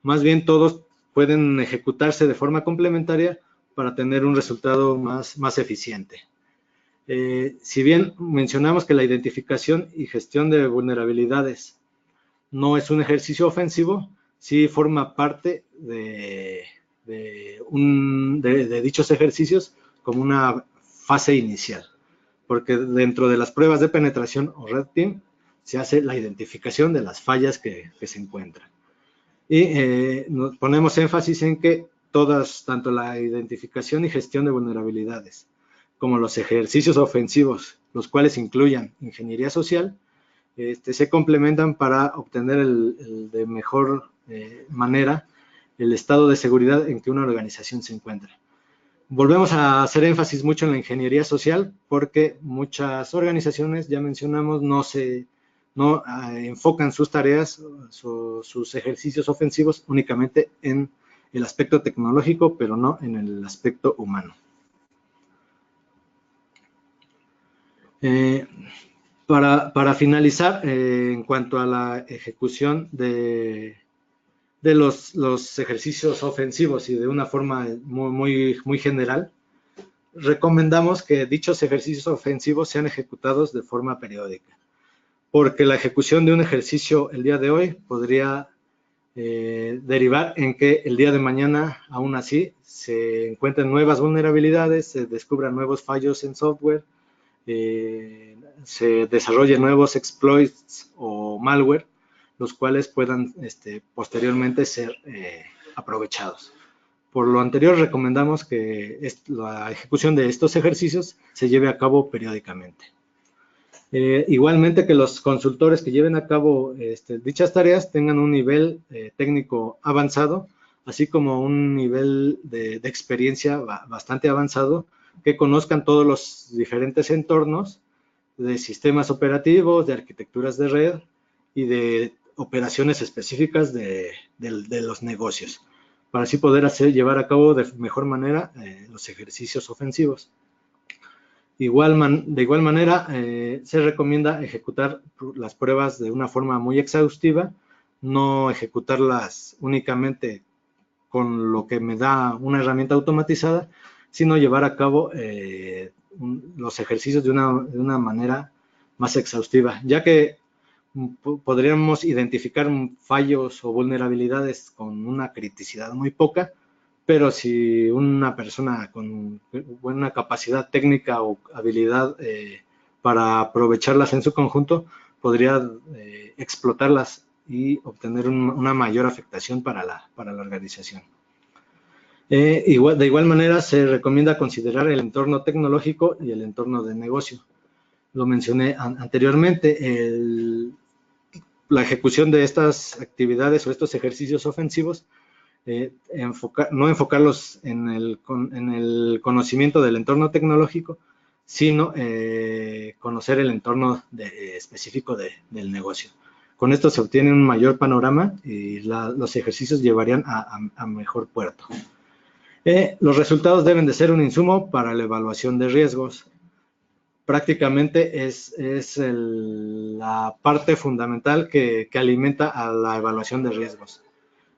más bien todos pueden ejecutarse de forma complementaria para tener un resultado más eficiente. Si bien mencionamos que la identificación y gestión de vulnerabilidades no es un ejercicio ofensivo, sí forma parte de dichos ejercicios como una fase inicial, porque dentro de las pruebas de penetración o Red Team se hace la identificación de las fallas que se encuentran. Y nos ponemos énfasis en que todas, tanto la identificación y gestión de vulnerabilidades, como los ejercicios ofensivos, los cuales incluyan ingeniería social, se complementan para obtener de mejor manera el estado de seguridad en que una organización se encuentra. Volvemos a hacer énfasis mucho en la ingeniería social porque muchas organizaciones, ya mencionamos, no enfocan sus tareas, sus ejercicios ofensivos únicamente en el aspecto tecnológico, pero no en el aspecto humano. Para finalizar, en cuanto a la ejecución de los ejercicios ofensivos y de una forma muy general, recomendamos que dichos ejercicios ofensivos sean ejecutados de forma periódica, porque la ejecución de un ejercicio el día de hoy podría derivar en que el día de mañana, aún así, se encuentren nuevas vulnerabilidades, se descubran nuevos fallos en software, se desarrollen nuevos exploits o malware, los cuales puedan posteriormente ser aprovechados. Por lo anterior, recomendamos que la ejecución de estos ejercicios se lleve a cabo periódicamente. Igualmente que los consultores que lleven a cabo dichas tareas tengan un nivel técnico avanzado, así como un nivel de experiencia bastante avanzado, que conozcan todos los diferentes entornos de sistemas operativos, de arquitecturas de red y de operaciones específicas de los negocios, para así poder llevar a cabo de mejor manera los ejercicios ofensivos. De igual manera, se recomienda ejecutar las pruebas de una forma muy exhaustiva, no ejecutarlas únicamente con lo que me da una herramienta automatizada, sino llevar a cabo los ejercicios de una manera más exhaustiva, ya que podríamos identificar fallos o vulnerabilidades con una criticidad muy poca, pero si una persona con buena capacidad técnica o habilidad para aprovecharlas en su conjunto, podría explotarlas y obtener una mayor afectación para la organización. De igual manera, se recomienda considerar el entorno tecnológico y el entorno de negocio. Lo mencioné anteriormente, la ejecución de estas actividades o estos ejercicios ofensivos, no enfocarlos en el conocimiento del entorno tecnológico, sino conocer el entorno específico del negocio. Con esto se obtiene un mayor panorama y los ejercicios llevarían a mejor puerto. Los resultados deben de ser un insumo para la evaluación de riesgos. Prácticamente es la parte fundamental que alimenta a la evaluación de riesgos.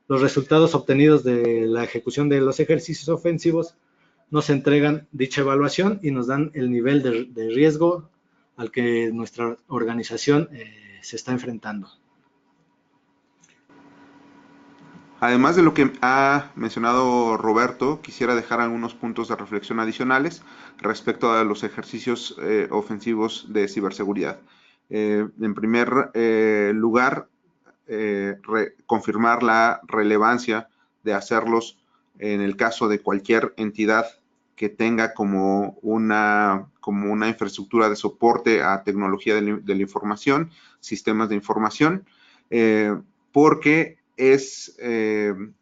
Los resultados obtenidos de la ejecución de los ejercicios ofensivos nos entregan dicha evaluación y nos dan el nivel de riesgo al que nuestra organización se está enfrentando. Además de lo que ha mencionado Roberto, quisiera dejar algunos puntos de reflexión adicionales respecto a los ejercicios ofensivos de ciberseguridad. En primer lugar, confirmar la relevancia de hacerlos en el caso de cualquier entidad que tenga como una infraestructura de soporte a tecnología de la información, sistemas de información, porque es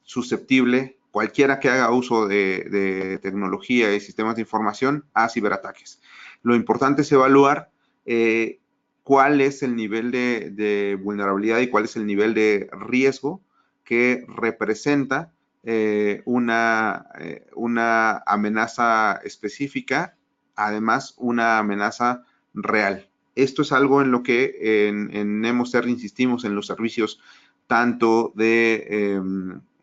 susceptible cualquiera que haga uso de tecnología y sistemas de información a ciberataques. Lo importante es evaluar cuál es el nivel de vulnerabilidad y cuál es el nivel de riesgo que representa una amenaza específica, además una amenaza real. Esto es algo en lo que en NemoCert insistimos en los servicios tanto de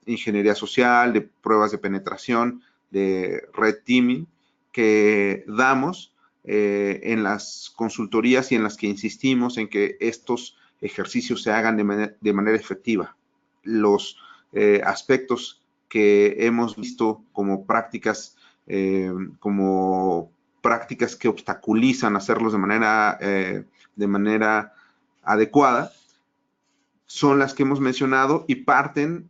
ingeniería social, de pruebas de penetración, de red teaming que damos en las consultorías y en las que insistimos en que estos ejercicios se hagan de manera efectiva. Los aspectos que hemos visto como prácticas que obstaculizan hacerlos de manera adecuada son las que hemos mencionado y parten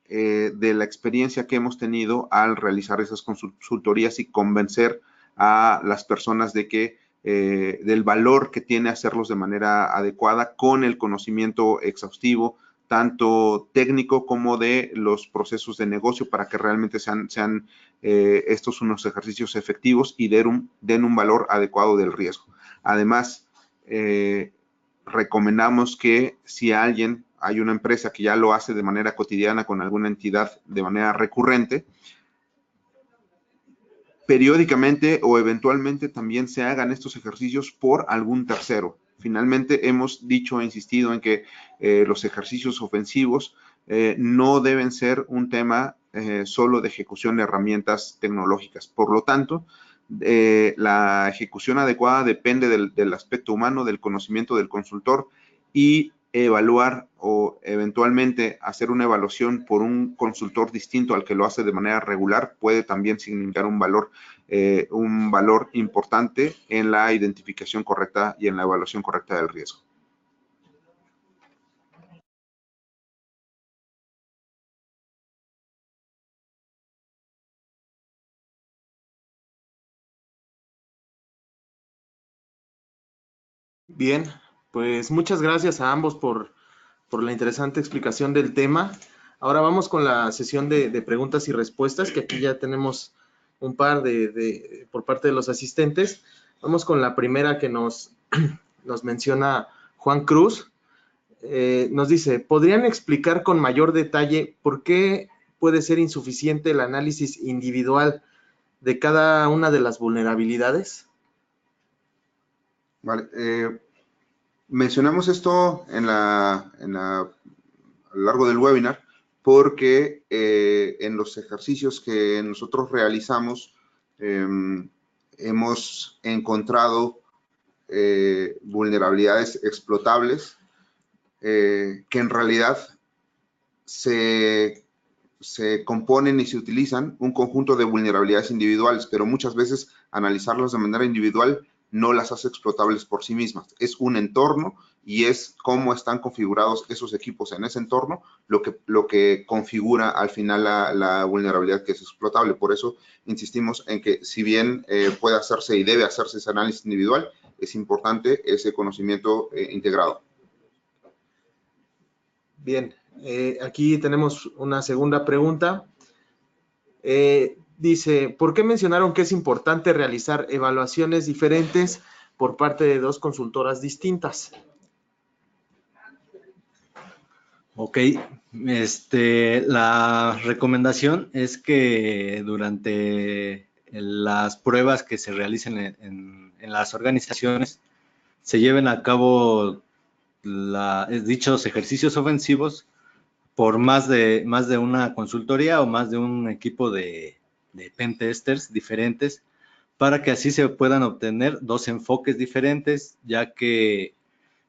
de la experiencia que hemos tenido al realizar esas consultorías y convencer a las personas de que del valor que tiene hacerlos de manera adecuada con el conocimiento exhaustivo, tanto técnico como de los procesos de negocio para que realmente sean estos unos ejercicios efectivos y den un valor adecuado del riesgo. Además, recomendamos que si hay una empresa que ya lo hace de manera cotidiana con alguna entidad de manera recurrente, periódicamente o eventualmente también se hagan estos ejercicios por algún tercero. Finalmente, hemos dicho e insistido en que los ejercicios ofensivos no deben ser un tema solo de ejecución de herramientas tecnológicas. Por lo tanto, la ejecución adecuada depende del aspecto humano, del conocimiento del consultor y evaluar o eventualmente hacer una evaluación por un consultor distinto al que lo hace de manera regular puede también significar un valor importante en la identificación correcta y en la evaluación correcta del riesgo. Bien, pues muchas gracias a ambos por la interesante explicación del tema. Ahora vamos con la sesión de preguntas y respuestas, que aquí ya tenemos un par por parte de los asistentes. Vamos con la primera que nos menciona Juan Cruz. Nos dice, ¿podrían explicar con mayor detalle por qué puede ser insuficiente el análisis individual de cada una de las vulnerabilidades? Vale, mencionamos esto a lo largo del webinar porque en los ejercicios que nosotros realizamos hemos encontrado vulnerabilidades explotables que en realidad se componen y se utilizan un conjunto de vulnerabilidades individuales, pero muchas veces analizarlas de manera individual no las hace explotables por sí mismas. Es un entorno y es cómo están configurados esos equipos en ese entorno lo que configura al final la vulnerabilidad que es explotable. Por eso insistimos en que si bien puede hacerse y debe hacerse ese análisis individual, es importante ese conocimiento integrado. Bien, aquí tenemos una segunda pregunta. Dice, ¿por qué mencionaron que es importante realizar evaluaciones diferentes por parte de dos consultoras distintas? Ok, la recomendación es que durante las pruebas que se realicen en las organizaciones se lleven a cabo dichos ejercicios ofensivos por más de una consultoría o más de un equipo de pentesters diferentes, para que así se puedan obtener dos enfoques diferentes, ya que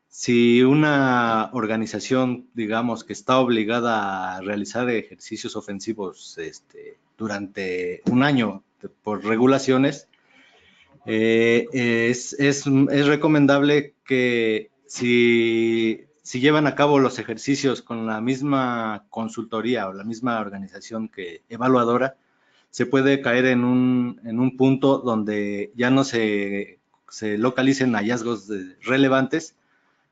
si una organización, digamos, que está obligada a realizar ejercicios ofensivos durante un año por regulaciones, es recomendable que si llevan a cabo los ejercicios con la misma consultoría o la misma organización evaluadora, se puede caer en un punto donde ya no se localicen hallazgos relevantes,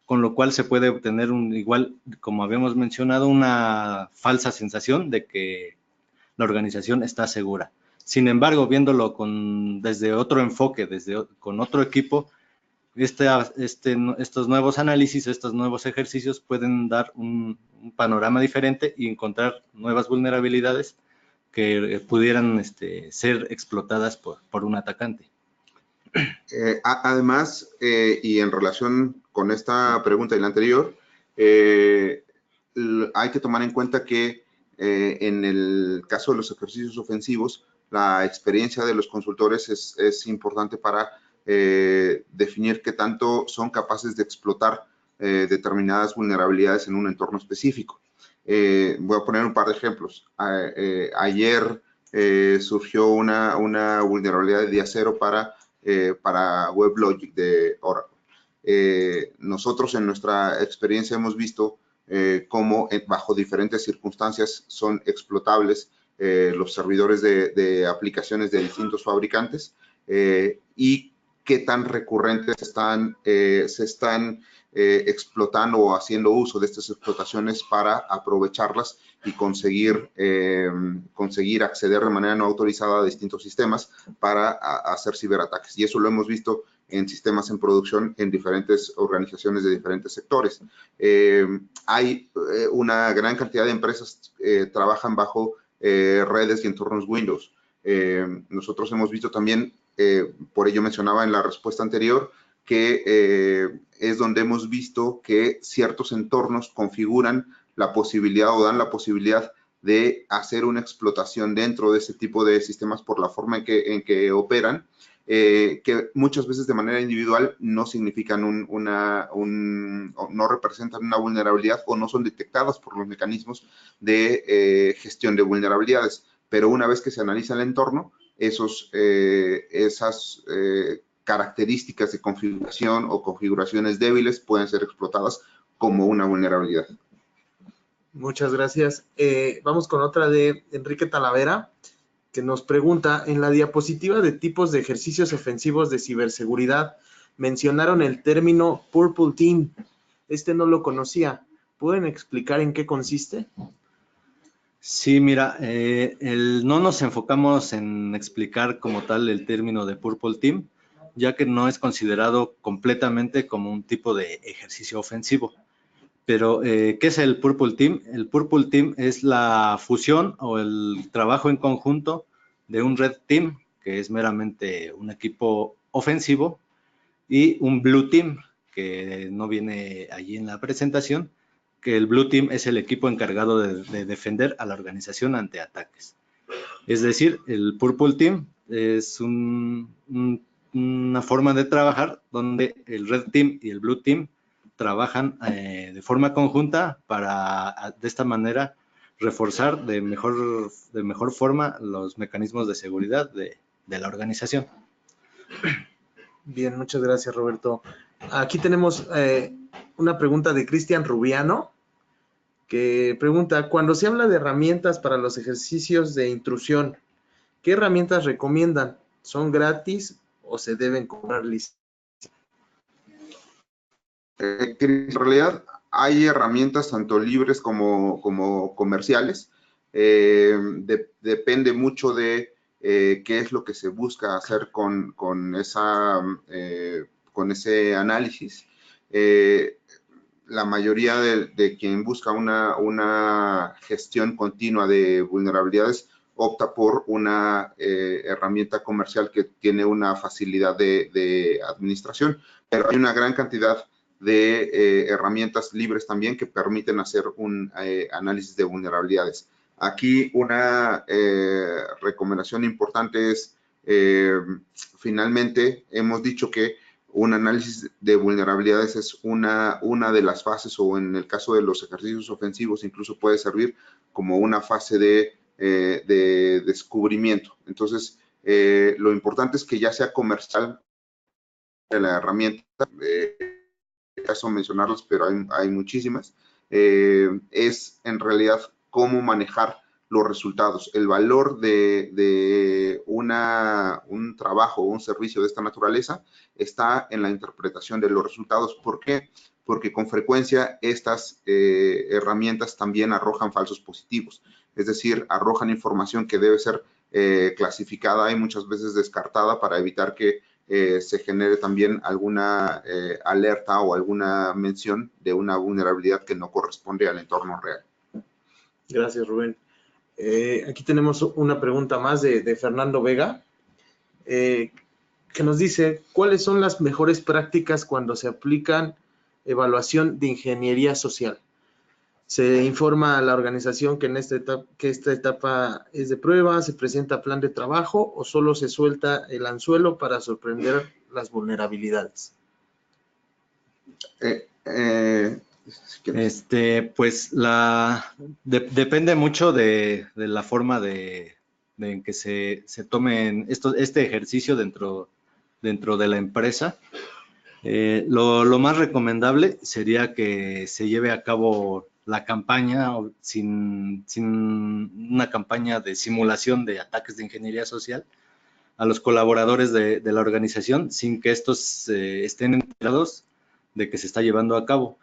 con lo cual se puede obtener igual, como habíamos mencionado, una falsa sensación de que la organización está segura. Sin embargo, viéndolo desde otro enfoque, con otro equipo, estos nuevos análisis, estos nuevos ejercicios pueden dar un panorama diferente y encontrar nuevas vulnerabilidades que pudieran ser explotadas por un atacante. Además, y en relación con esta pregunta y la anterior, hay que tomar en cuenta que en el caso de los ejercicios ofensivos, la experiencia de los consultores es importante para definir qué tanto son capaces de explotar determinadas vulnerabilidades en un entorno específico. Voy a poner un par de ejemplos. Ayer surgió una vulnerabilidad de día cero para WebLogic de Oracle. Nosotros en nuestra experiencia hemos visto cómo bajo diferentes circunstancias son explotables los servidores de aplicaciones de distintos fabricantes y qué tan recurrentes se están explotando o haciendo uso de estas explotaciones para aprovecharlas y conseguir acceder de manera no autorizada a distintos sistemas para hacer ciberataques. Y eso lo hemos visto en sistemas en producción en diferentes organizaciones de diferentes sectores. Hay una gran cantidad de empresas que trabajan bajo redes y entornos Windows. Nosotros hemos visto también, por ello mencionaba en la respuesta anterior, que es donde hemos visto que ciertos entornos configuran la posibilidad o dan la posibilidad de hacer una explotación dentro de ese tipo de sistemas por la forma en que operan, que muchas veces de manera individual no significan no representan una vulnerabilidad o no son detectadas por los mecanismos de gestión de vulnerabilidades. Pero una vez que se analiza el entorno, esas características de configuración o configuraciones débiles pueden ser explotadas como una vulnerabilidad. Muchas gracias. Vamos con otra de Enrique Talavera, que nos pregunta, en la diapositiva de tipos de ejercicios ofensivos de ciberseguridad, mencionaron el término Purple Team. No lo conocía. ¿Pueden explicar en qué consiste? Sí, mira, no nos enfocamos en explicar como tal el término de Purple Team, ya que no es considerado completamente como un tipo de ejercicio ofensivo. Pero, ¿qué es el Purple Team? El Purple Team es la fusión o el trabajo en conjunto de un Red Team, que es meramente un equipo ofensivo, y un Blue Team, que no viene allí en la presentación, que el Blue Team es el equipo encargado de defender a la organización ante ataques. Es decir, el Purple Team es una forma de trabajar donde el Red Team y el Blue Team trabajan de forma conjunta para, de esta manera, reforzar de mejor forma los mecanismos de seguridad de la organización. Bien, muchas gracias, Roberto. Aquí tenemos una pregunta de Cristian Rubiano, que pregunta, cuando se habla de herramientas para los ejercicios de intrusión, ¿qué herramientas recomiendan? ¿Son gratis o se deben cobrar licencia? En realidad hay herramientas tanto libres como comerciales. Depende mucho de qué es lo que se busca hacer con ese análisis. La mayoría de quien busca una gestión continua de vulnerabilidades opta por una herramienta comercial que tiene una facilidad de administración, pero hay una gran cantidad de herramientas libres también que permiten hacer un análisis de vulnerabilidades. Aquí una recomendación importante es, finalmente, hemos dicho que un análisis de vulnerabilidades es una de las fases, o en el caso de los ejercicios ofensivos incluso puede servir como una fase de descubrimiento. Entonces, lo importante es que ya sea comercial la herramienta, caso mencionarlas, pero hay muchísimas, es en realidad cómo manejar los resultados. El valor de un trabajo o un servicio de esta naturaleza está en la interpretación de los resultados. ¿Por qué? Porque con frecuencia estas herramientas también arrojan falsos positivos. es decir, arrojan información que debe ser clasificada y muchas veces descartada para evitar que se genere también alguna alerta o alguna mención de una vulnerabilidad que no corresponde al entorno real. Gracias, Rubén. Aquí tenemos una pregunta más de Fernando Vega, que nos dice, ¿cuáles son las mejores prácticas cuando se aplican evaluación de ingeniería social? Se informa a la organización que esta etapa es de prueba, se presenta plan de trabajo o solo se suelta el anzuelo para sorprender las vulnerabilidades. Pues depende mucho de la forma en que se tomen este ejercicio dentro de la empresa. Lo más recomendable sería que se lleve a cabo la campaña sin una campaña de simulación de ataques de ingeniería social a los colaboradores de la organización sin que estos estén enterados de que se está llevando a cabo.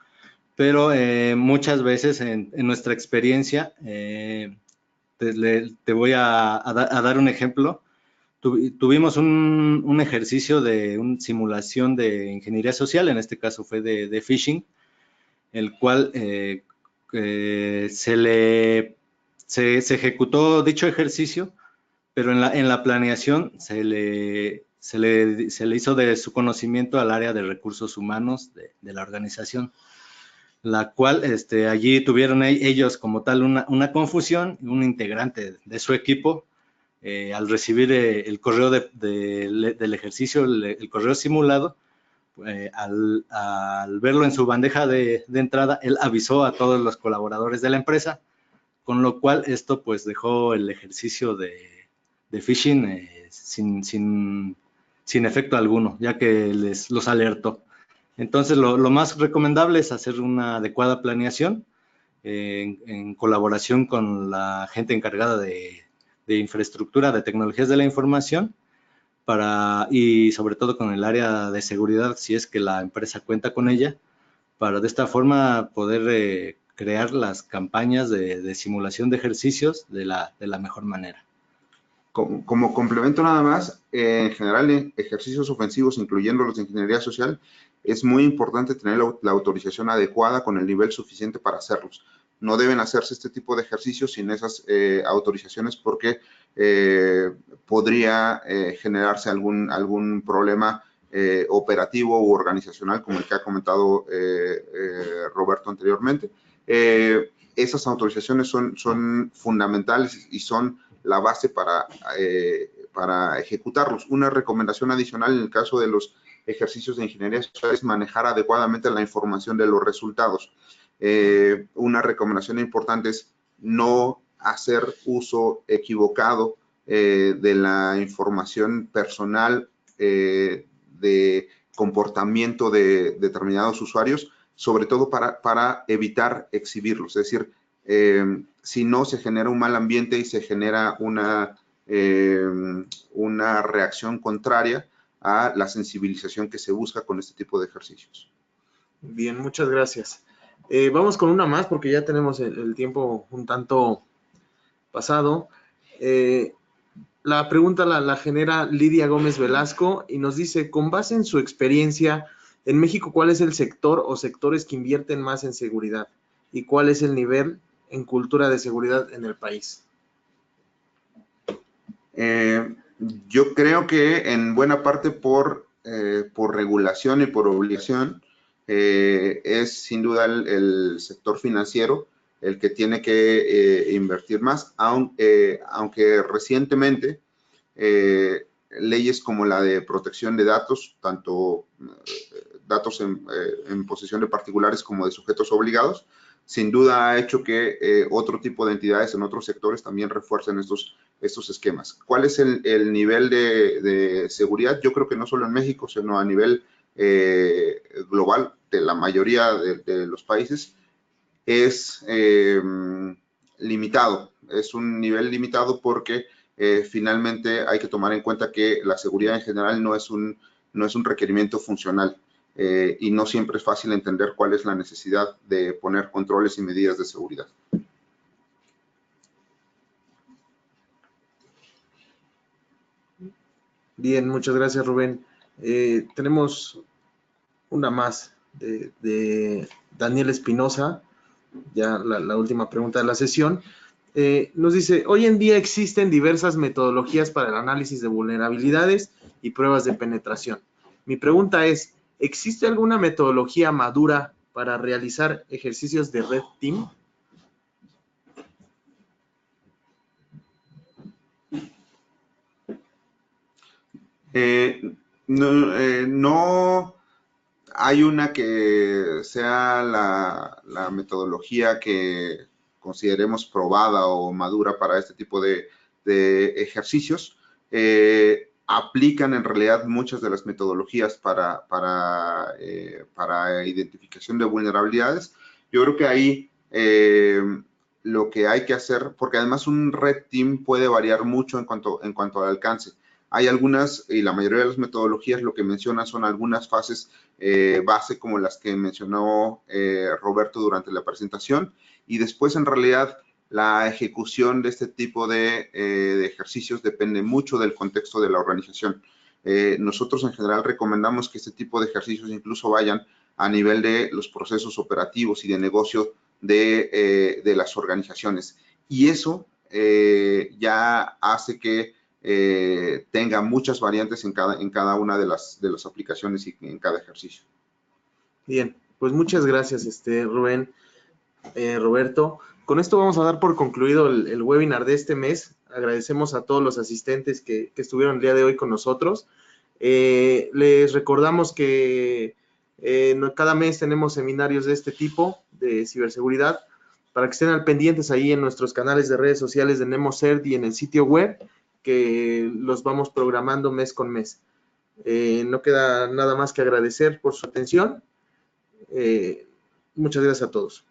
Pero muchas veces en nuestra experiencia, te voy a dar un ejemplo. Tuvimos un ejercicio de una simulación de ingeniería social, en este caso fue de phishing, el cual se ejecutó dicho ejercicio, pero en la planeación se le hizo de su conocimiento al área de recursos humanos de la organización, la cual allí tuvieron ellos como tal una confusión, un integrante de su equipo, al recibir el correo del ejercicio, el correo simulado, al verlo en su bandeja de entrada, él avisó a todos los colaboradores de la empresa, con lo cual esto pues dejó el ejercicio de phishing sin efecto alguno, ya que los alertó. Entonces, lo más recomendable es hacer una adecuada planeación en colaboración con la gente encargada de infraestructura, de tecnologías de la información, y sobre todo con el área de seguridad, si es que la empresa cuenta con ella, para de esta forma poder crear las campañas de simulación de ejercicios de la mejor manera. Como complemento nada más, en general en ejercicios ofensivos, incluyendo los de ingeniería social, es muy importante tener la autorización adecuada con el nivel suficiente para hacerlos. No deben hacerse este tipo de ejercicios sin esas autorizaciones porque podría generarse algún problema operativo u organizacional, como el que ha comentado Roberto anteriormente. Esas autorizaciones son fundamentales y son la base para ejecutarlos. Una recomendación adicional en el caso de los ejercicios de ingeniería social es manejar adecuadamente la información de los resultados. Una recomendación importante es no hacer uso equivocado de la información personal de comportamiento de determinados usuarios, sobre todo para evitar exhibirlos. Es decir, si no, se genera un mal ambiente y se genera una reacción contraria a la sensibilización que se busca con este tipo de ejercicios. Bien, muchas gracias. Vamos con una más porque ya tenemos el tiempo un tanto pasado. La pregunta la genera Lidia Gómez Velasco y nos dice, con base en su experiencia, en México, ¿cuál es el sector o sectores que invierten más en seguridad? ¿Y cuál es el nivel en cultura de seguridad en el país? Yo creo que en buena parte por regulación y por obligación es sin duda el sector financiero el que tiene que invertir más, aunque recientemente leyes como la de protección de datos, tanto datos en posesión de particulares como de sujetos obligados, sin duda ha hecho que otro tipo de entidades en otros sectores también refuercen estos esquemas. ¿Cuál es el nivel de seguridad? Yo creo que no solo en México, sino a nivel global de la mayoría de los países es limitado. Es un nivel limitado porque finalmente hay que tomar en cuenta que la seguridad en general no es un requerimiento funcional. Y no siempre es fácil entender cuál es la necesidad de poner controles y medidas de seguridad. Bien, muchas gracias, Rubén. Tenemos una más de Daniel Espinosa, ya la última pregunta de la sesión. Nos dice, hoy en día existen diversas metodologías para el análisis de vulnerabilidades y pruebas de penetración. Mi pregunta es, ¿existe alguna metodología madura para realizar ejercicios de Red Team? No hay una que sea la metodología que consideremos probada o madura para este tipo de ejercicios. Aplican en realidad muchas de las metodologías para identificación de vulnerabilidades. Yo creo que ahí lo que hay que hacer, porque además un Red Team puede variar mucho en cuanto al alcance. Hay algunas, y la mayoría de las metodologías lo que mencionan son algunas fases base como las que mencionó Roberto durante la presentación, y después en realidad la ejecución de este tipo de ejercicios depende mucho del contexto de la organización. Nosotros en general recomendamos que este tipo de ejercicios incluso vayan a nivel de los procesos operativos y de negocio de las organizaciones, y eso ya hace que tenga muchas variantes en cada una de las aplicaciones y en cada ejercicio. Bien, pues muchas gracias, Rubén, Roberto. Con esto vamos a dar por concluido el webinar de este mes. Agradecemos a todos los asistentes que estuvieron el día de hoy con nosotros. Les recordamos que cada mes tenemos seminarios de este tipo de ciberseguridad para que estén al pendientes ahí en nuestros canales de redes sociales de NemoCert y en el sitio web, que los vamos programando mes con mes. No queda nada más que agradecer por su atención. Muchas gracias a todos.